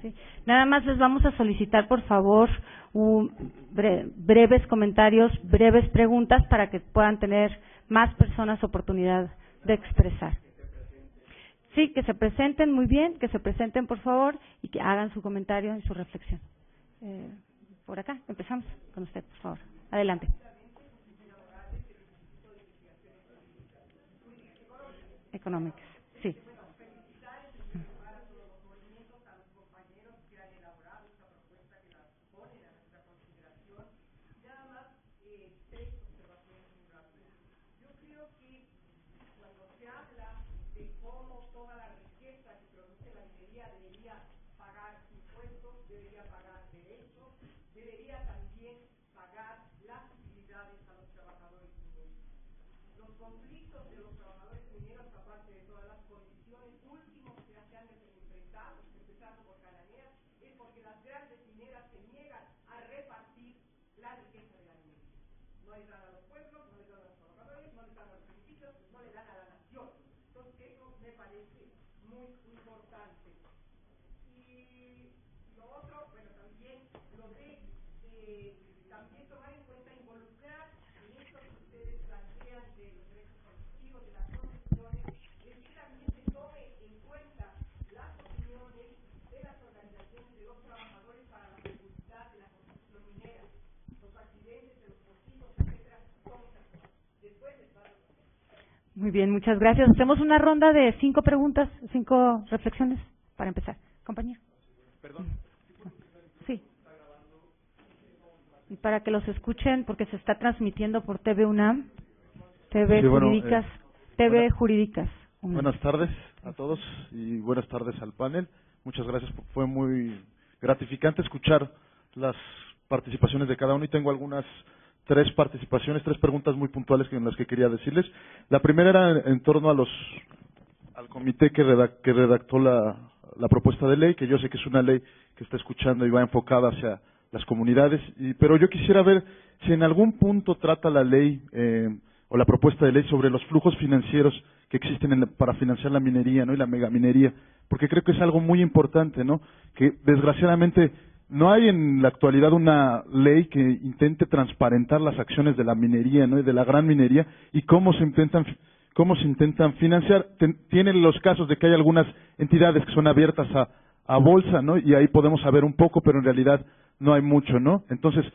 ¿Sí? Nada más les vamos a solicitar, por favor, breves comentarios, breves preguntas para que puedan tener más personas oportunidad de expresar. Sí, que se presenten, muy bien, que se presenten, por favor, y que hagan su comentario y su reflexión. Por acá, empezamos con usted, por favor. Adelante. Económicas, sí. Muy bien, muchas gracias. Hacemos una ronda de 5 preguntas, 5 reflexiones para empezar. Compañero. Perdón. Sí. Y para que los escuchen, porque se está transmitiendo por TV UNAM, TV sí, Jurídicas, TV Jurídicas. Buenas tardes a todos y buenas tardes al panel. Muchas gracias, fue muy gratificante escuchar las participaciones de cada uno y tengo algunas 3 preguntas muy puntuales en las que quería decirles. La primera era en torno al comité que redactó la propuesta de ley, que yo sé que es una ley que está escuchando y va enfocada hacia las comunidades, pero yo quisiera ver si en algún punto trata la ley o la propuesta de ley sobre los flujos financieros que existen para financiar la minería, ¿no? Y la megaminería, porque creo que es algo muy importante, ¿no? Que desgraciadamente no hay en la actualidad una ley que intente transparentar las acciones de la minería, ¿no? Y de la gran minería y cómo se intentan financiar. Tienen los casos de que hay algunas entidades que son abiertas a bolsa, ¿no? Y ahí podemos saber un poco, pero en realidad no hay mucho, ¿no? Entonces,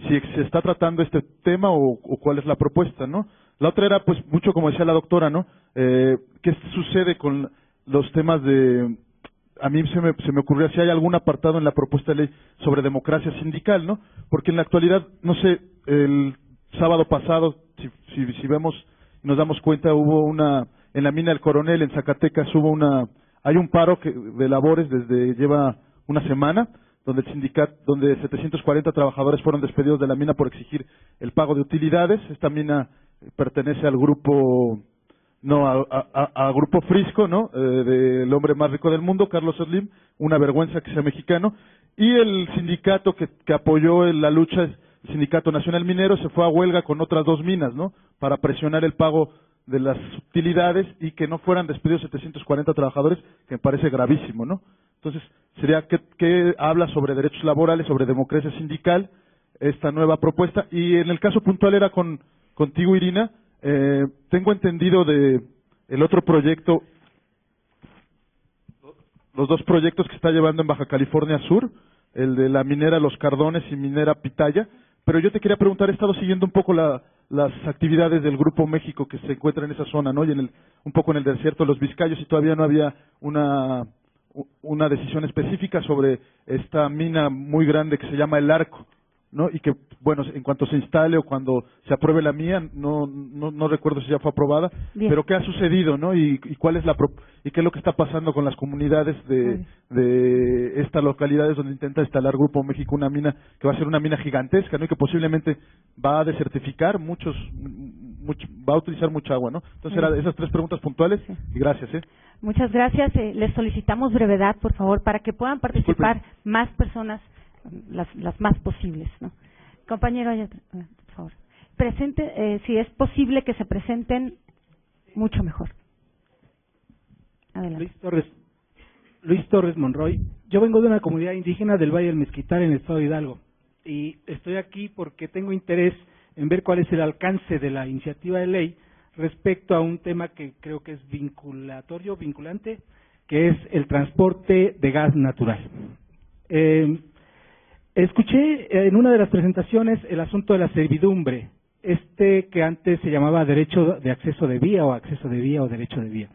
si se está tratando este tema o cuál es la propuesta, ¿no? La otra era, pues, mucho como decía la doctora, ¿no? ¿Qué sucede con los temas de... A mí se me ocurría si hay algún apartado en la propuesta de ley sobre democracia sindical, ¿no? Porque en la actualidad, no sé, el sábado pasado, si vemos, nos damos cuenta, hubo en la mina del Coronel, en Zacatecas, hay un paro de labores lleva una semana, donde el sindicato, donde 740 trabajadores fueron despedidos de la mina por exigir el pago de utilidades. Esta mina pertenece al grupo... a Grupo Frisco, ¿no? Del hombre más rico del mundo, Carlos Slim, una vergüenza que sea mexicano, y el sindicato que apoyó la lucha, el Sindicato Nacional Minero, se fue a huelga con otras 2 minas, ¿no? Para presionar el pago de las utilidades y que no fueran despedidos 740 trabajadores, que me parece gravísimo, ¿no? Entonces, sería que habla sobre derechos laborales, sobre democracia sindical, esta nueva propuesta, y en el caso puntual era contigo, Irina. Tengo entendido de el otro proyecto, los 2 proyectos que está llevando en Baja California Sur, el de la minera Los Cardones y minera Pitaya, pero yo te quería preguntar, he estado siguiendo un poco las actividades del Grupo México que se encuentra en esa zona, ¿no? Y un poco en el desierto de los Vizcayos, y todavía no había una decisión específica sobre esta mina muy grande que se llama El Arco, ¿no? Y que, bueno, en cuanto se instale o cuando se apruebe la mía, no recuerdo si ya fue aprobada, Bien. pero qué ha sucedido, ¿no? Y cuál es y qué es lo que está pasando con las comunidades de estas localidades donde intenta instalar Grupo México una mina que va a ser una mina gigantesca, ¿no? Y que posiblemente va a desertificar va a utilizar mucha agua, ¿no? Entonces, eran esas 3 preguntas puntuales, Sí. y gracias, Muchas gracias. Les solicitamos brevedad, por favor, para que puedan participar más personas, las más posibles, ¿no? Compañero, por favor. Si es posible que se presenten, mucho mejor. Adelante. Luis Torres Monroy. Yo vengo de una comunidad indígena del Valle del Mezquital, en el estado de Hidalgo, y estoy aquí porque tengo interés en ver cuál es el alcance de la iniciativa de ley respecto a un tema que creo que es vinculante, que es el transporte de gas natural. Escuché en una de las presentaciones el asunto de la servidumbre, que antes se llamaba derecho de acceso de vía o acceso de vía o derecho de vía.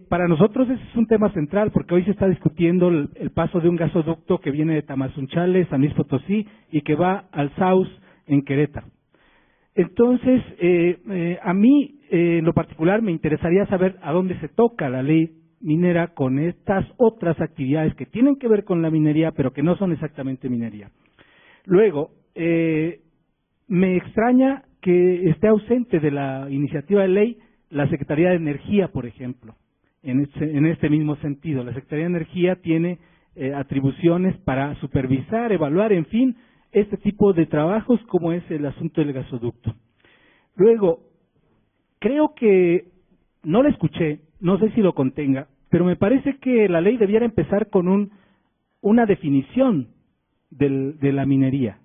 Para nosotros ese es un tema central porque hoy se está discutiendo el paso de un gasoducto que viene de Tamazunchale, San Luis Potosí y que va al Saus en Querétaro. Entonces, a mí en lo particular me interesaría saber a dónde se toca la ley minera con estas otras actividades que tienen que ver con la minería, pero que no son exactamente minería. Luego, me extraña que esté ausente de la iniciativa de ley la Secretaría de Energía, por ejemplo, en este mismo sentido. La Secretaría de Energía tiene atribuciones para supervisar, evaluar, en fin, este tipo de trabajos como es el asunto del gasoducto. Luego, creo que no la escuché, no sé si lo contenga, pero me parece que la ley debiera empezar con una definición de la minería,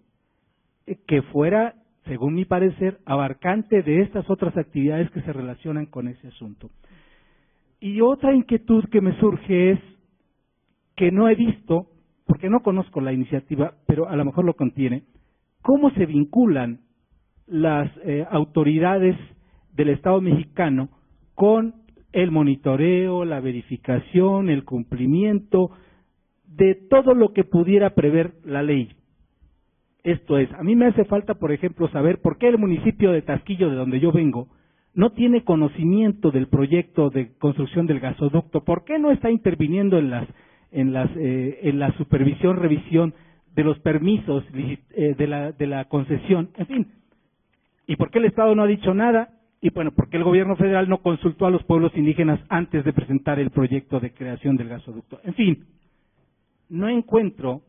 que fuera, según mi parecer, abarcante de estas otras actividades que se relacionan con ese asunto. Y otra inquietud que me surge es que no he visto, porque no conozco la iniciativa, pero a lo mejor lo contiene, cómo se vinculan las autoridades del Estado mexicano con el monitoreo, la verificación, el cumplimiento de todo lo que pudiera prever la ley. Esto es, a mí me hace falta, por ejemplo, saber por qué el municipio de Tasquillo, de donde yo vengo, no tiene conocimiento del proyecto de construcción del gasoducto, por qué no está interviniendo en la supervisión, revisión de los permisos de la concesión, en fin. ¿Y por qué el Estado no ha dicho nada? Y bueno, ¿por qué el gobierno federal no consultó a los pueblos indígenas antes de presentar el proyecto de creación del gasoducto? En fin, no encuentro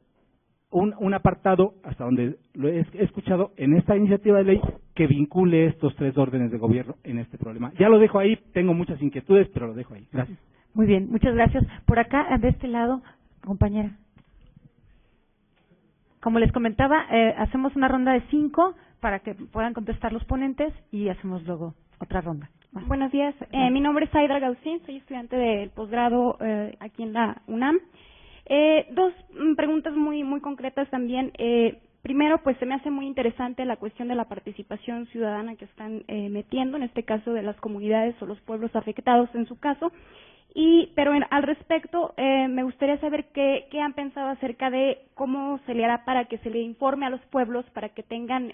un apartado, hasta donde lo he escuchado, en esta iniciativa de ley que vincule estos 3 órdenes de gobierno en este problema. Ya lo dejo ahí, tengo muchas inquietudes, pero lo dejo ahí. Gracias. Muy bien, muchas gracias. Por acá, de este lado, compañera. Como les comentaba, hacemos una ronda de 5 para que puedan contestar los ponentes y hacemos luego otra ronda. Buenos días, mi nombre es Aida Gaucín, soy estudiante del posgrado aquí en la UNAM. 2 preguntas muy concretas también. Primero, pues se me hace muy interesante la cuestión de la participación ciudadana que están metiendo, en este caso de las comunidades o los pueblos afectados en su caso. Pero al respecto, me gustaría saber qué han pensado acerca de cómo se le hará para que se le informe a los pueblos, para que tengan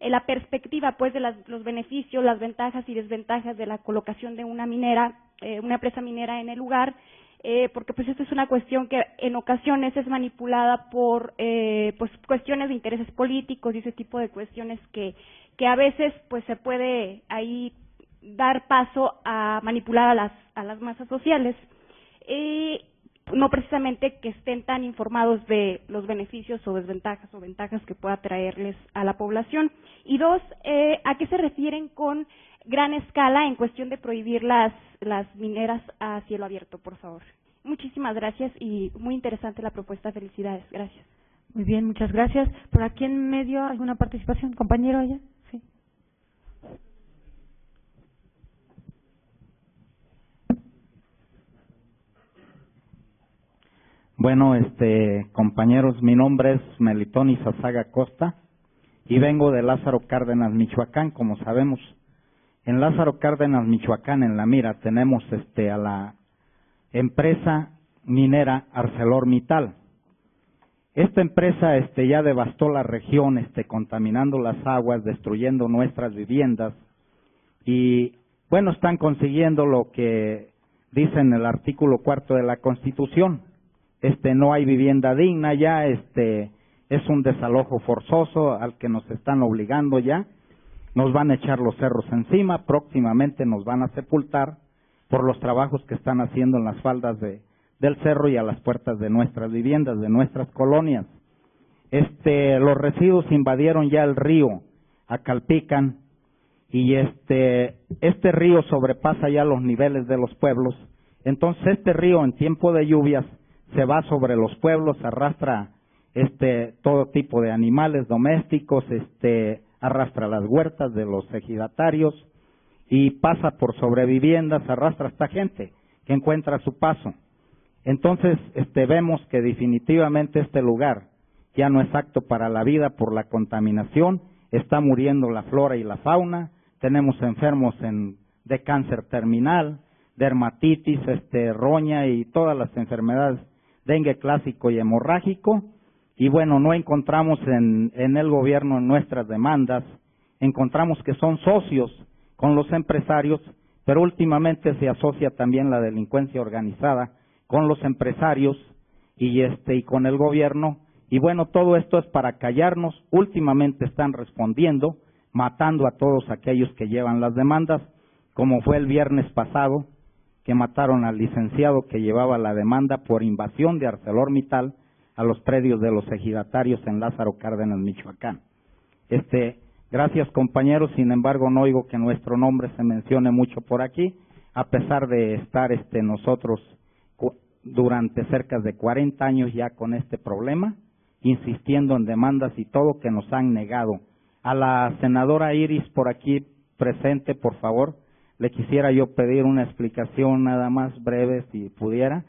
la perspectiva pues de los beneficios, las ventajas y desventajas de la colocación de una empresa minera en el lugar, porque pues esta es una cuestión que en ocasiones es manipulada por pues cuestiones de intereses políticos y ese tipo de cuestiones que a veces pues se puede ahí dar paso a manipular a las masas sociales, no precisamente que estén tan informados de los beneficios o desventajas o ventajas que pueda traerles a la población. Y 2, ¿a qué se refieren con gran escala en cuestión de prohibir las mineras a cielo abierto, por favor? Muchísimas gracias y muy interesante la propuesta. Felicidades. Gracias. Muy bien, muchas gracias. ¿Por aquí en medio alguna participación? ¿Compañero allá? Sí. Bueno, compañeros, mi nombre es Melitón Izazaga Costa y vengo de Lázaro Cárdenas, Michoacán. Como sabemos, en Lázaro Cárdenas, Michoacán, en la mira, tenemos a la empresa minera ArcelorMittal. Esta empresa ya devastó la región, contaminando las aguas, destruyendo nuestras viviendas y, bueno, están consiguiendo lo que dice en el artículo 4 de la Constitución. No hay vivienda digna ya, es un desalojo forzoso al que nos están obligando ya. Nos van a echar los cerros encima, próximamente nos van a sepultar por los trabajos que están haciendo en las faldas del cerro y a las puertas de nuestras viviendas, de nuestras colonias. Los residuos invadieron ya el río Acalpican y este río sobrepasa ya los niveles de los pueblos. Entonces este río en tiempo de lluvias se va sobre los pueblos, arrastra todo tipo de animales domésticos, arrastra las huertas de los ejidatarios y pasa por sobreviviendas, arrastra a esta gente que encuentra su paso. Entonces, vemos que definitivamente este lugar ya no es apto para la vida por la contaminación, está muriendo la flora y la fauna, tenemos enfermos de cáncer terminal, dermatitis, roña y todas las enfermedades, dengue clásico y hemorrágico, y bueno, no encontramos en el gobierno en nuestras demandas, encontramos que son socios con los empresarios, pero últimamente se asocia también la delincuencia organizada con los empresarios y con el gobierno, y bueno, todo esto es para callarnos. Últimamente están respondiendo, matando a todos aquellos que llevan las demandas, como fue el viernes pasado, que mataron al licenciado que llevaba la demanda por invasión de ArcelorMittal a los predios de los ejidatarios en Lázaro Cárdenas, Michoacán. Gracias, compañeros, sin embargo no oigo que nuestro nombre se mencione mucho por aquí, a pesar de estar nosotros durante cerca de 40 años ya con este problema, insistiendo en demandas y todo que nos han negado. A la senadora Iris por aquí presente, por favor, le quisiera yo pedir una explicación nada más breve, si pudiera,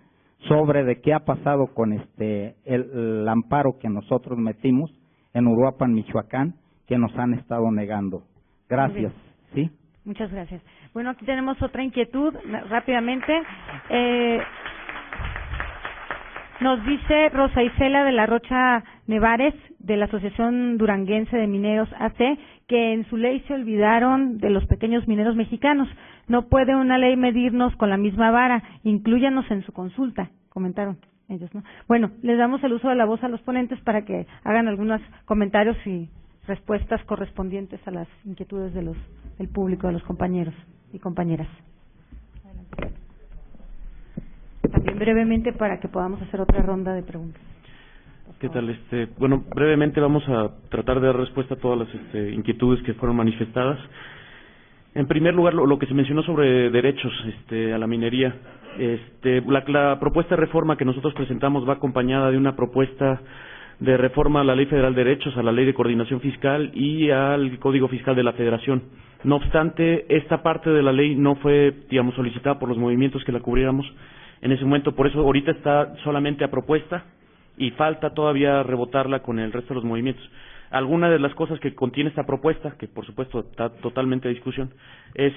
sobre de qué ha pasado con el amparo que nosotros metimos en Uruapan, Michoacán, que nos han estado negando. Gracias. ¿Sí? Muchas gracias. Bueno, aquí tenemos otra inquietud, rápidamente. Nos dice Rosa Isela de la Rocha Nevares, de la Asociación Duranguense de Mineros AC, que en su ley se olvidaron de los pequeños mineros mexicanos. No puede una ley medirnos con la misma vara, inclúyanos en su consulta, comentaron ellos, ¿no? Bueno, les damos el uso de la voz a los ponentes para que hagan algunos comentarios y respuestas correspondientes a las inquietudes del público, de los compañeros y compañeras. También brevemente para que podamos hacer otra ronda de preguntas. ¿Qué tal? Bueno, brevemente vamos a tratar de dar respuesta a todas las inquietudes que fueron manifestadas. En primer lugar, lo que se mencionó sobre derechos a la minería. La propuesta de reforma que nosotros presentamos va acompañada de una propuesta de reforma a la Ley Federal de Derechos, a la Ley de Coordinación Fiscal y al Código Fiscal de la Federación. No obstante, esta parte de la ley no fue, solicitada por los movimientos que la cubriéramos en ese momento, por eso ahorita está solamente a propuesta y falta todavía rebotarla con el resto de los movimientos. Alguna de las cosas que contiene esta propuesta, que por supuesto está totalmente a discusión, es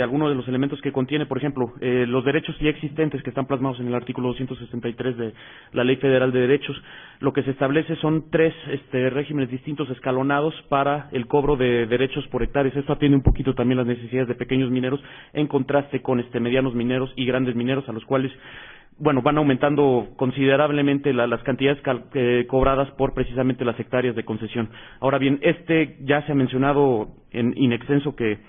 algunos de los elementos que contiene, por ejemplo, los derechos ya existentes que están plasmados en el artículo 263 de la Ley Federal de Derechos. Lo que se establece son tres regímenes distintos escalonados para el cobro de derechos por hectáreas. Esto atiende un poquito también las necesidades de pequeños mineros, en contraste con medianos mineros y grandes mineros, a los cuales van aumentando considerablemente las cantidades cobradas por precisamente las hectáreas de concesión. Ahora bien, ya se ha mencionado in extenso que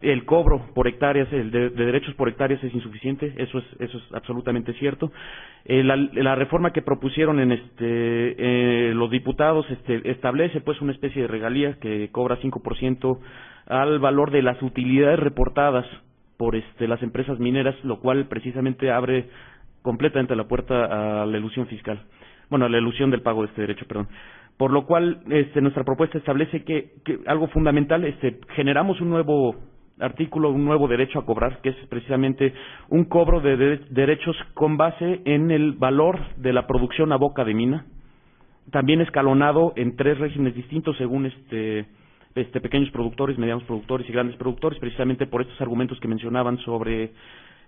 el cobro por hectáreas, de derechos por hectáreas es insuficiente, eso es absolutamente cierto. La reforma que propusieron los diputados establece pues una especie de regalía que cobra 5% al valor de las utilidades reportadas por las empresas mineras, lo cual precisamente abre completamente la puerta a la elusión fiscal, a la elusión del pago de este derecho, perdón. Por lo cual, nuestra propuesta establece que algo fundamental, generamos un nuevo artículo un nuevo derecho a cobrar, que es precisamente un cobro de derechos con base en el valor de la producción a boca de mina, también escalonado en 3 regímenes distintos según pequeños productores, medianos productores y grandes productores, precisamente por estos argumentos que mencionaban sobre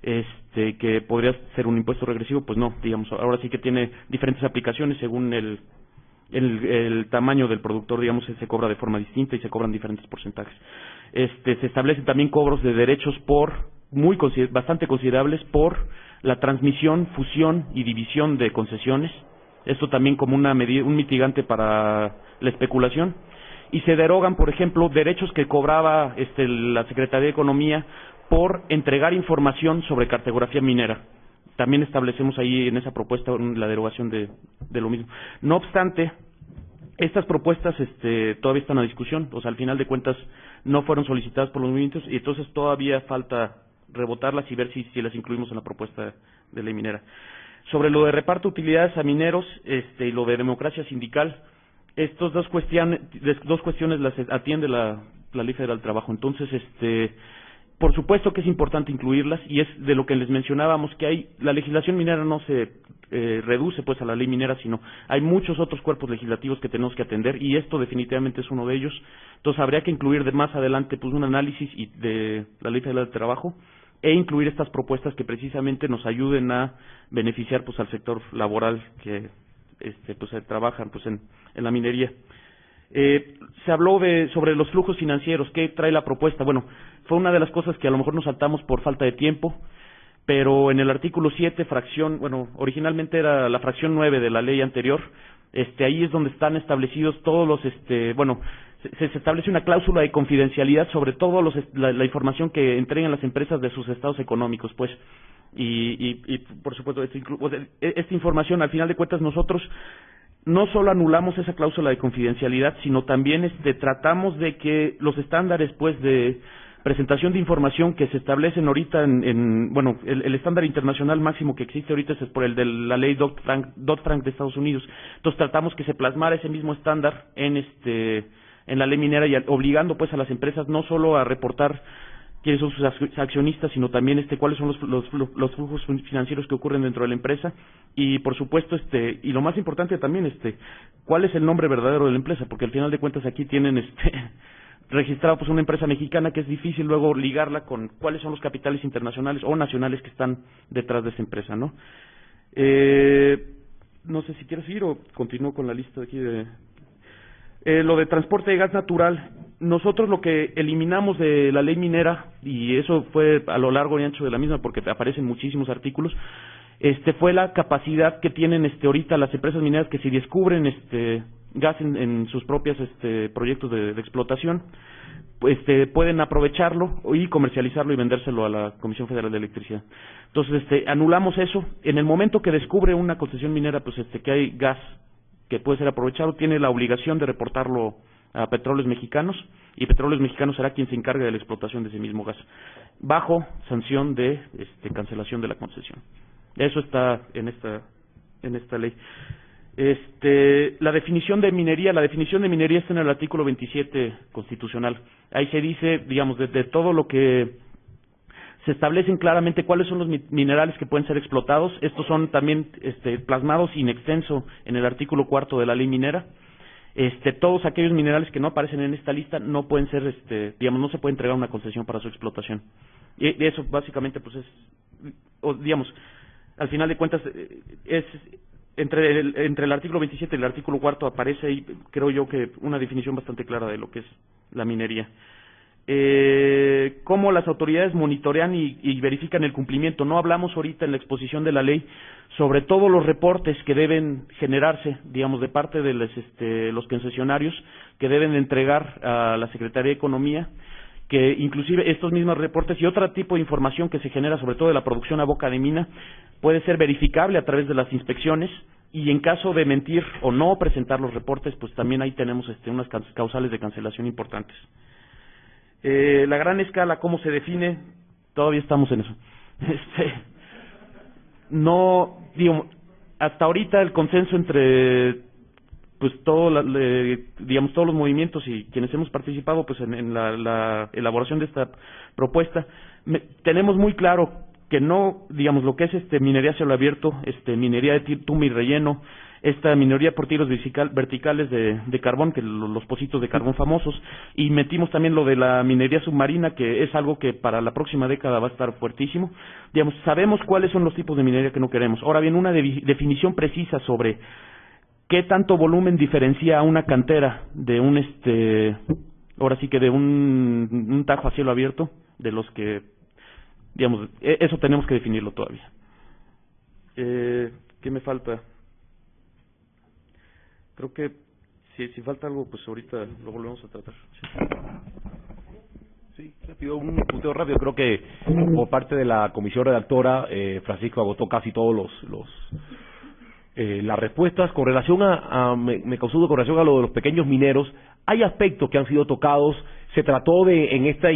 que podría ser un impuesto regresivo. Pues no, digamos, ahora sí que tiene diferentes aplicaciones según el tamaño del productor, digamos, se cobra de forma distinta y se cobran diferentes porcentajes. Se establecen también cobros de derechos bastante considerables por la transmisión, fusión y división de concesiones. Esto también como un mitigante para la especulación. Y se derogan, por ejemplo, derechos que cobraba la Secretaría de Economía por entregar información sobre cartografía minera. También establecemos ahí en esa propuesta la derogación de lo mismo. No obstante, estas propuestas todavía están a discusión, o sea, al final de cuentas no fueron solicitadas por los movimientos y entonces todavía falta rebotarlas y ver si las incluimos en la propuesta de ley minera. Sobre lo de reparto de utilidades a mineros y lo de democracia sindical, estas dos cuestiones las atiende la Ley Federal del Trabajo. Entonces, por supuesto que es importante incluirlas y es de lo que les mencionábamos, que la legislación minera no se reduce pues a la ley minera, sino hay muchos otros cuerpos legislativos que tenemos que atender y esto definitivamente es uno de ellos. Entonces habría que incluir de más adelante pues un análisis de la Ley Federal del Trabajo e incluir estas propuestas que precisamente nos ayuden a beneficiar pues al sector laboral que pues trabajan pues en la minería. Se habló sobre los flujos financieros. ¿Qué trae la propuesta? Bueno, fue una de las cosas que a lo mejor nos saltamos por falta de tiempo, pero en el artículo 7, originalmente era la fracción 9 de la ley anterior, ahí es donde están establecidos todos los, se establece una cláusula de confidencialidad sobre todo la información que entreguen las empresas de sus estados económicos, pues, y por supuesto, esta información, al final de cuentas, nosotros no solo anulamos esa cláusula de confidencialidad, sino también tratamos de que los estándares pues de presentación de información que se establecen ahorita el estándar internacional máximo que existe ahorita es por el de la ley Dodd-Frank de Estados Unidos. Entonces tratamos que se plasmara ese mismo estándar en la ley minera y obligando pues a las empresas no solo a reportar quiénes son sus accionistas, sino también cuáles son los flujos financieros que ocurren dentro de la empresa y por supuesto y lo más importante también cuál es el nombre verdadero de la empresa, porque al final de cuentas aquí tienen registrado pues una empresa mexicana que es difícil luego ligarla con cuáles son los capitales internacionales o nacionales que están detrás de esa empresa, ¿no? No sé si quieres seguir o continúo con la lista de aquí lo de transporte de gas natural. Nosotros lo que eliminamos de la ley minera, y eso fue a lo largo y ancho de la misma porque aparecen muchísimos artículos, fue la capacidad que tienen ahorita las empresas mineras que si descubren gas en sus propios proyectos de explotación, pues pueden aprovecharlo y comercializarlo y vendérselo a la Comisión Federal de Electricidad. Entonces anulamos eso. En el momento que descubre una concesión minera pues que hay gas que puede ser aprovechado, tiene la obligación de reportarlo a Petróleos Mexicanos y Petróleos Mexicanos será quien se encargue de la explotación de ese mismo gas, bajo sanción de cancelación de la concesión. Eso está en esta ley. La definición de minería está en el artículo 27 constitucional. Ahí se dice, digamos, de todo lo que se establecen claramente cuáles son los minerales que pueden ser explotados. Estos son también plasmados in extenso en el artículo 4 de la ley minera. Todos aquellos minerales que no aparecen en esta lista no pueden ser, no se puede entregar una concesión para su explotación. Y eso básicamente, pues al final de cuentas, es entre el artículo 27 y el artículo 4 aparece ahí, creo yo que una definición bastante clara de lo que es la minería. Cómo las autoridades monitorean y verifican el cumplimiento. No hablamos ahorita en la exposición de la ley sobre todos los reportes que deben generarse, digamos, de parte de los concesionarios que deben entregar a la Secretaría de Economía, que inclusive estos mismos reportes y otro tipo de información que se genera sobre todo de la producción a boca de mina puede ser verificable a través de las inspecciones y en caso de mentir o no presentar los reportes, pues también ahí tenemos unas causales de cancelación importantes. La gran escala, ¿cómo se define? Todavía estamos en eso. No, hasta ahorita el consenso entre pues digamos todos los movimientos y quienes hemos participado pues en la elaboración de esta propuesta, tenemos muy claro que no, digamos, lo que es minería a cielo abierto, minería de tumba y relleno, esta minería por tiros verticales de carbón, que los pocitos de carbón famosos, y metimos también lo de la minería submarina, que es algo que para la próxima década va a estar fuertísimo. Digamos, sabemos cuáles son los tipos de minería que no queremos. Ahora bien, una definición precisa sobre qué tanto volumen diferencia una cantera de ahora sí que de un tajo a cielo abierto, de los que, digamos, eso tenemos que definirlo todavía. ¿Qué me falta? Creo que si falta algo, pues ahorita lo volvemos a tratar. Sí, rápido, un punteo rápido. Creo que por parte de la comisión redactora, Francisco agotó casi todos las respuestas. Con relación me consulto con relación a lo de los pequeños mineros, hay aspectos que han sido tocados. Se trató en esta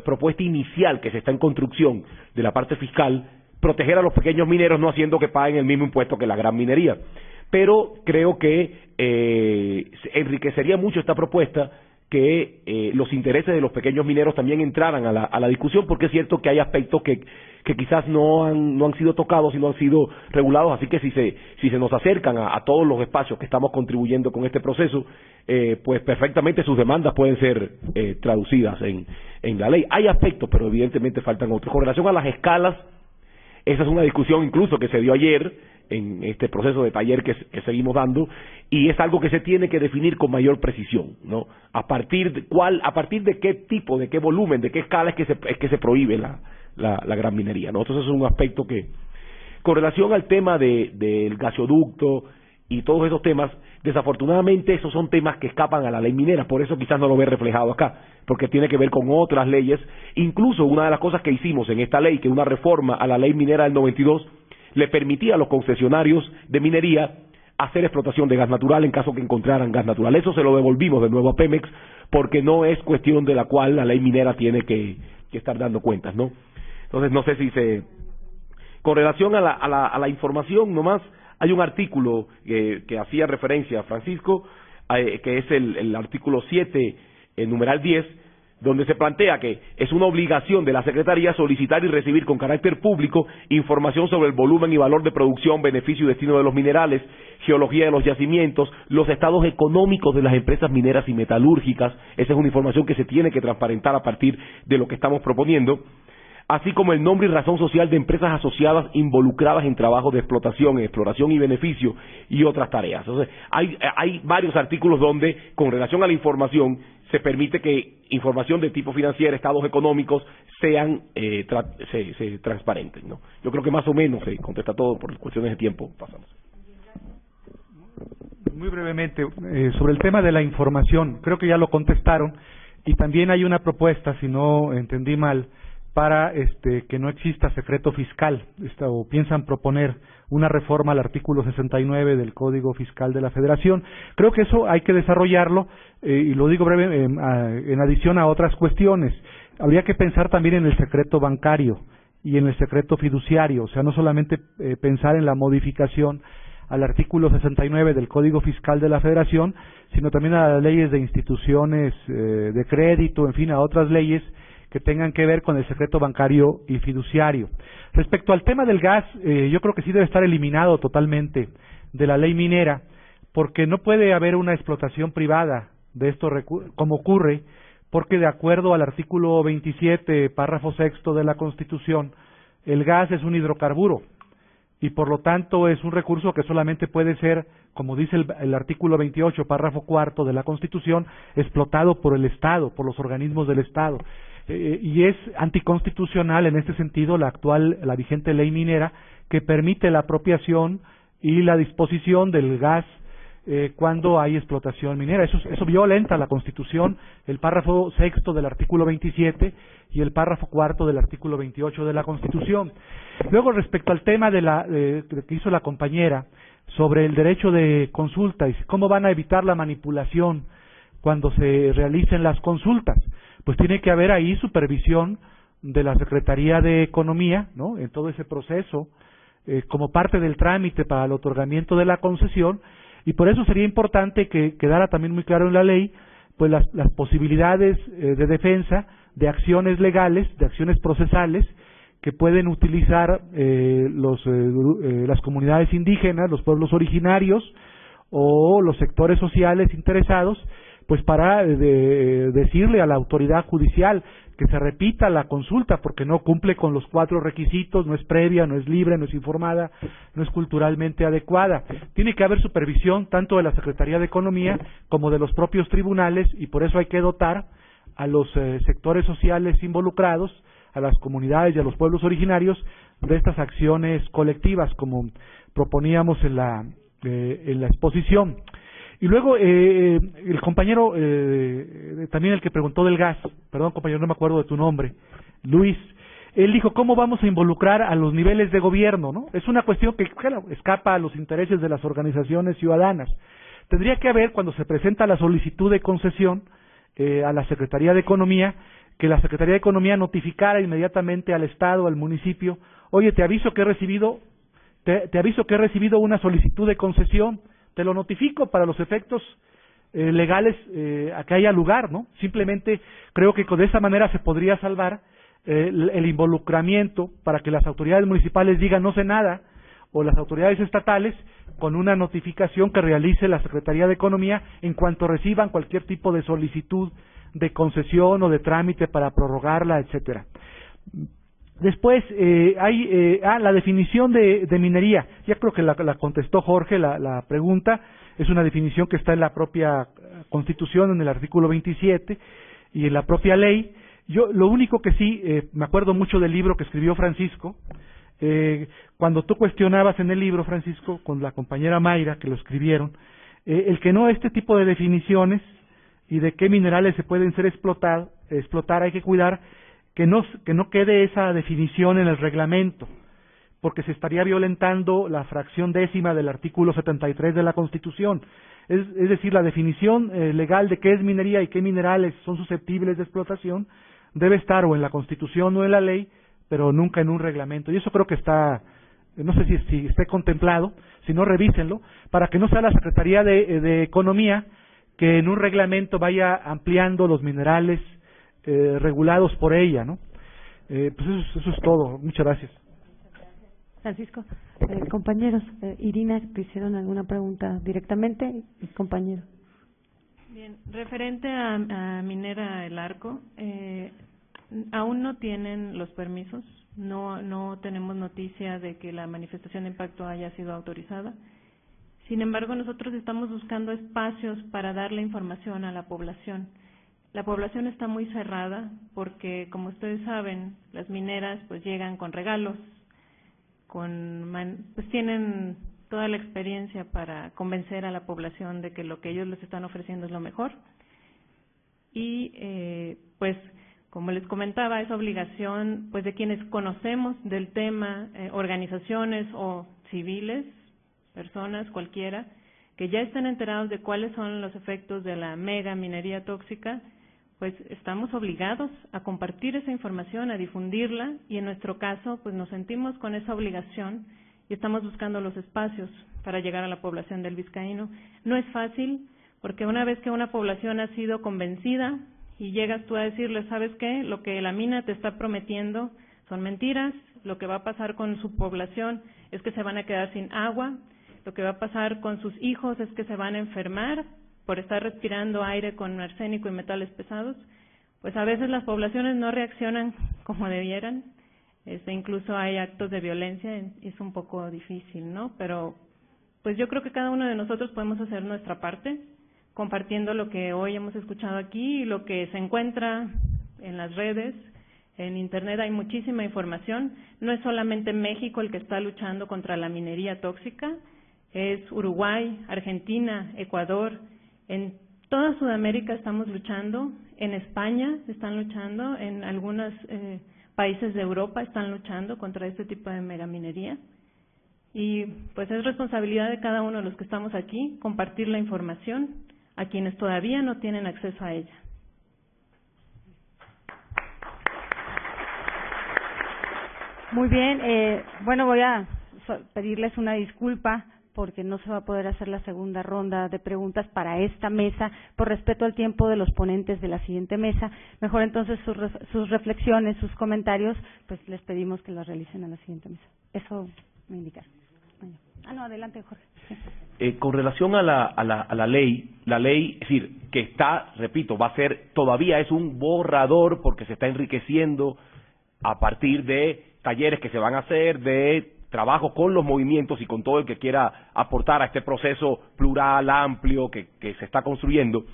propuesta inicial que se está en construcción de la parte fiscal, proteger a los pequeños mineros no haciendo que paguen el mismo impuesto que la gran minería. Pero creo que enriquecería mucho esta propuesta que los intereses de los pequeños mineros también entraran a la discusión, porque es cierto que hay aspectos que quizás no han sido tocados y no han sido regulados, así que si se nos acercan a todos los espacios que estamos contribuyendo con este proceso, pues perfectamente sus demandas pueden ser traducidas en la ley. Hay aspectos, pero evidentemente faltan otros. Con relación a las escalas, esa es una discusión incluso que se dio ayer en este proceso de taller que seguimos dando, y es algo que se tiene que definir con mayor precisión, ¿no? A partir de qué tipo, de qué volumen, de qué escala es que se prohíbe la gran minería, ¿no? Entonces es un aspecto que, con relación al tema del gasoducto y todos esos temas, desafortunadamente esos son temas que escapan a la ley minera, por eso quizás no lo ve reflejado acá, porque tiene que ver con otras leyes. Incluso una de las cosas que hicimos en esta ley, que es una reforma a la ley minera del 92, le permitía a los concesionarios de minería hacer explotación de gas natural en caso que encontraran gas natural. Eso se lo devolvimos de nuevo a Pemex, porque no es cuestión de la cual la ley minera tiene que estar dando cuentas, ¿no? Entonces no sé si con relación a la información nomás, hay un artículo que hacía referencia a Francisco, que es el artículo 7, el numeral 10, donde se plantea que es una obligación de la Secretaría solicitar y recibir con carácter público información sobre el volumen y valor de producción, beneficio y destino de los minerales, geología de los yacimientos, los estados económicos de las empresas mineras y metalúrgicas. Esa es una información que se tiene que transparentar a partir de lo que estamos proponiendo, así como el nombre y razón social de empresas asociadas involucradas en trabajos de explotación, exploración y beneficio y otras tareas. Entonces, hay varios artículos donde, con relación a la información, se permite que información de tipo financiero, estados económicos, sean transparentes, ¿no? Yo creo que más o menos se contesta todo, por cuestiones de tiempo pasamos. Muy brevemente, sobre el tema de la información, creo que ya lo contestaron, y también hay una propuesta, si no entendí mal, para que no exista secreto fiscal, o piensan proponer una reforma al artículo 69 del Código Fiscal de la Federación. Creo que eso hay que desarrollarlo, y lo digo breve, en adición a otras cuestiones. Habría que pensar también en el secreto bancario y en el secreto fiduciario, o sea, no solamente pensar en la modificación al artículo 69 del Código Fiscal de la Federación, sino también a las leyes de instituciones de crédito, en fin, a otras leyes que tengan que ver con el secreto bancario y fiduciario. Respecto al tema del gas, yo creo que sí debe estar eliminado totalmente de la ley minera, porque no puede haber una explotación privada de estos recursos, como ocurre, porque de acuerdo al artículo 27, párrafo sexto de la Constitución, el gas es un hidrocarburo, y por lo tanto es un recurso que solamente puede ser, como dice el artículo 28, párrafo cuarto de la Constitución, explotado por el Estado, por los organismos del Estado. Y es anticonstitucional en este sentido la vigente ley minera, que permite la apropiación y la disposición del gas cuando hay explotación minera. Eso violenta la Constitución, el párrafo sexto del artículo 27 y el párrafo cuarto del artículo 28 de la Constitución. Luego, respecto al tema que hizo la compañera sobre el derecho de consulta y cómo van a evitar la manipulación cuando se realicen las consultas, pues tiene que haber ahí supervisión de la Secretaría de Economía, ¿no?, en todo ese proceso, como parte del trámite para el otorgamiento de la concesión, Y por eso sería importante que quedara también muy claro en la ley pues las posibilidades de defensa, de acciones legales, de acciones procesales que pueden utilizar las comunidades indígenas, los pueblos originarios o los sectores sociales interesados, pues para decirle a la autoridad judicial que se repita la consulta porque no cumple con los 4 requisitos, no es previa, no es libre, no es informada, no es culturalmente adecuada. Tiene que haber supervisión tanto de la Secretaría de Economía como de los propios tribunales y por eso hay que dotar a los sectores sociales involucrados, a las comunidades y a los pueblos originarios de estas acciones colectivas como proponíamos en la exposición. Y luego el compañero, también el que preguntó del gas, perdón compañero, no me acuerdo de tu nombre, Luis, él dijo, ¿cómo vamos a involucrar a los niveles de gobierno, no? Es una cuestión que, claro, escapa a los intereses de las organizaciones ciudadanas. Tendría que haber, cuando se presenta la solicitud de concesión a la Secretaría de Economía, que la Secretaría de Economía notificara inmediatamente al Estado, al municipio, oye, te aviso que he recibido una solicitud de concesión, te lo notifico para los efectos legales a que haya lugar, ¿no? Simplemente creo que de esa manera se podría salvar el involucramiento para que las autoridades municipales digan no sé nada, o las autoridades estatales con una notificación que realice la Secretaría de Economía en cuanto reciban cualquier tipo de solicitud de concesión o de trámite para prorrogarla, etcétera. Después hay la definición de minería. Ya creo que la contestó Jorge la pregunta. Es una definición que está en la propia Constitución, en el artículo 27 y en la propia ley. Yo lo único que sí me acuerdo mucho del libro que escribió Francisco. Cuando tú cuestionabas en el libro, Francisco, con la compañera Mayra que lo escribieron, el que no este tipo de definiciones y de qué minerales se pueden ser explotar, hay que cuidar que no quede esa definición en el reglamento, porque se estaría violentando la fracción 10ª del artículo 73 de la Constitución. Es decir, la definición legal de qué es minería y qué minerales son susceptibles de explotación debe estar o en la Constitución o en la ley, pero nunca en un reglamento. Y eso creo que está, no sé si esté contemplado, si no revísenlo, para que no sea la Secretaría de Economía que en un reglamento vaya ampliando los minerales regulados por ella, ¿no? Pues eso es todo. Muchas gracias. Francisco, compañeros, Irina, ¿te hicieron alguna pregunta directamente? Compañero. Bien, referente a Minera El Arco, aún no tienen los permisos, no tenemos noticia de que la manifestación de impacto haya sido autorizada. Sin embargo, nosotros estamos buscando espacios para darle información a la población. La población está muy cerrada porque, como ustedes saben, las mineras pues llegan con regalos, pues tienen toda la experiencia para convencer a la población de que lo que ellos les están ofreciendo es lo mejor. Y pues, como les comentaba, es obligación pues de quienes conocemos del tema, organizaciones o civiles, personas cualquiera, que ya estén enterados de cuáles son los efectos de la mega minería tóxica, pues estamos obligados a compartir esa información, a difundirla, y en nuestro caso pues nos sentimos con esa obligación y estamos buscando los espacios para llegar a la población del Vizcaíno. No es fácil, porque una vez que una población ha sido convencida y llegas tú a decirle, ¿sabes qué? Lo que la mina te está prometiendo son mentiras, lo que va a pasar con su población es que se van a quedar sin agua, lo que va a pasar con sus hijos es que se van a enfermar por estar respirando aire con arsénico y metales pesados, pues a veces las poblaciones no reaccionan como debieran, incluso hay actos de violencia, es un poco difícil, ¿no? Pero pues yo creo que cada uno de nosotros podemos hacer nuestra parte, compartiendo lo que hoy hemos escuchado aquí y lo que se encuentra en las redes. En Internet hay muchísima información, no es solamente México el que está luchando contra la minería tóxica, es Uruguay, Argentina, Ecuador, en toda Sudamérica estamos luchando, en España están luchando, en algunos países de Europa están luchando contra este tipo de megaminería. Y pues es responsabilidad de cada uno de los que estamos aquí compartir la información a quienes todavía no tienen acceso a ella. Muy bien, bueno, voy a pedirles una disculpa porque no se va a poder hacer la segunda ronda de preguntas para esta mesa por respeto al tiempo de los ponentes de la siguiente mesa. Mejor entonces sus reflexiones, sus comentarios, pues les pedimos que las realicen a la siguiente mesa. Eso me indica. No, adelante, Jorge. Sí. Con relación a la ley, es decir, que está, repito, todavía es un borrador porque se está enriqueciendo a partir de talleres que se van a hacer, de trabajo con los movimientos y con todo el que quiera aportar a este proceso plural, amplio que se está construyendo.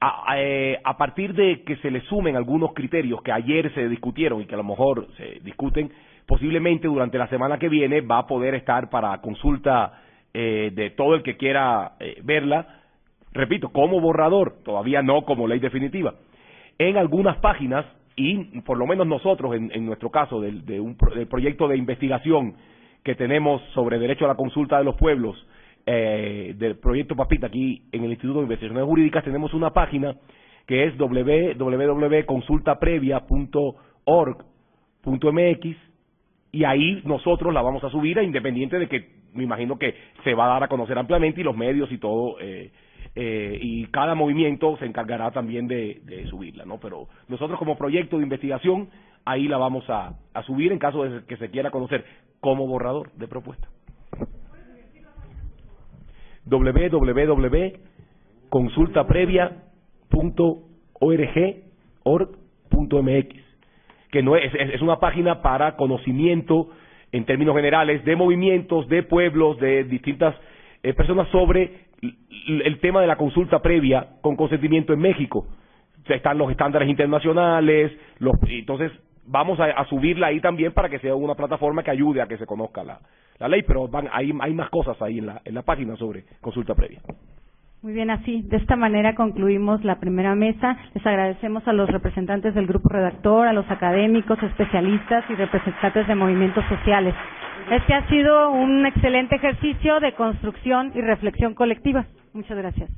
A partir de que se le sumen algunos criterios que ayer se discutieron y que a lo mejor se discuten, posiblemente durante la semana que viene va a poder estar para consulta de todo el que quiera verla, repito, como borrador, todavía no como ley definitiva. En algunas páginas, y por lo menos nosotros, en nuestro caso, del proyecto de investigación que tenemos sobre derecho a la consulta de los pueblos, del proyecto Papita, aquí en el Instituto de Investigaciones Jurídicas, tenemos una página que es www.consultaprevia.org.mx, y ahí nosotros la vamos a subir, independiente de que me imagino que se va a dar a conocer ampliamente, y los medios y todo, y cada movimiento se encargará también de subirla, ¿no? Pero nosotros como proyecto de investigación, ahí la vamos a subir en caso de que se quiera conocer como borrador de propuesta. www.consultaprevia.org.mx, que no es una página para conocimiento en términos generales de movimientos, de pueblos, de distintas personas sobre el tema de la consulta previa con consentimiento en México. Están los estándares internacionales, entonces vamos a subirla ahí también para que sea una plataforma que ayude a que se conozca la ley, pero hay más cosas ahí en la página sobre consulta previa. Muy bien, así, de esta manera concluimos la primera mesa. Les agradecemos a los representantes del grupo redactor, a los académicos, especialistas y representantes de movimientos sociales. Este ha sido un excelente ejercicio de construcción y reflexión colectiva. Muchas gracias.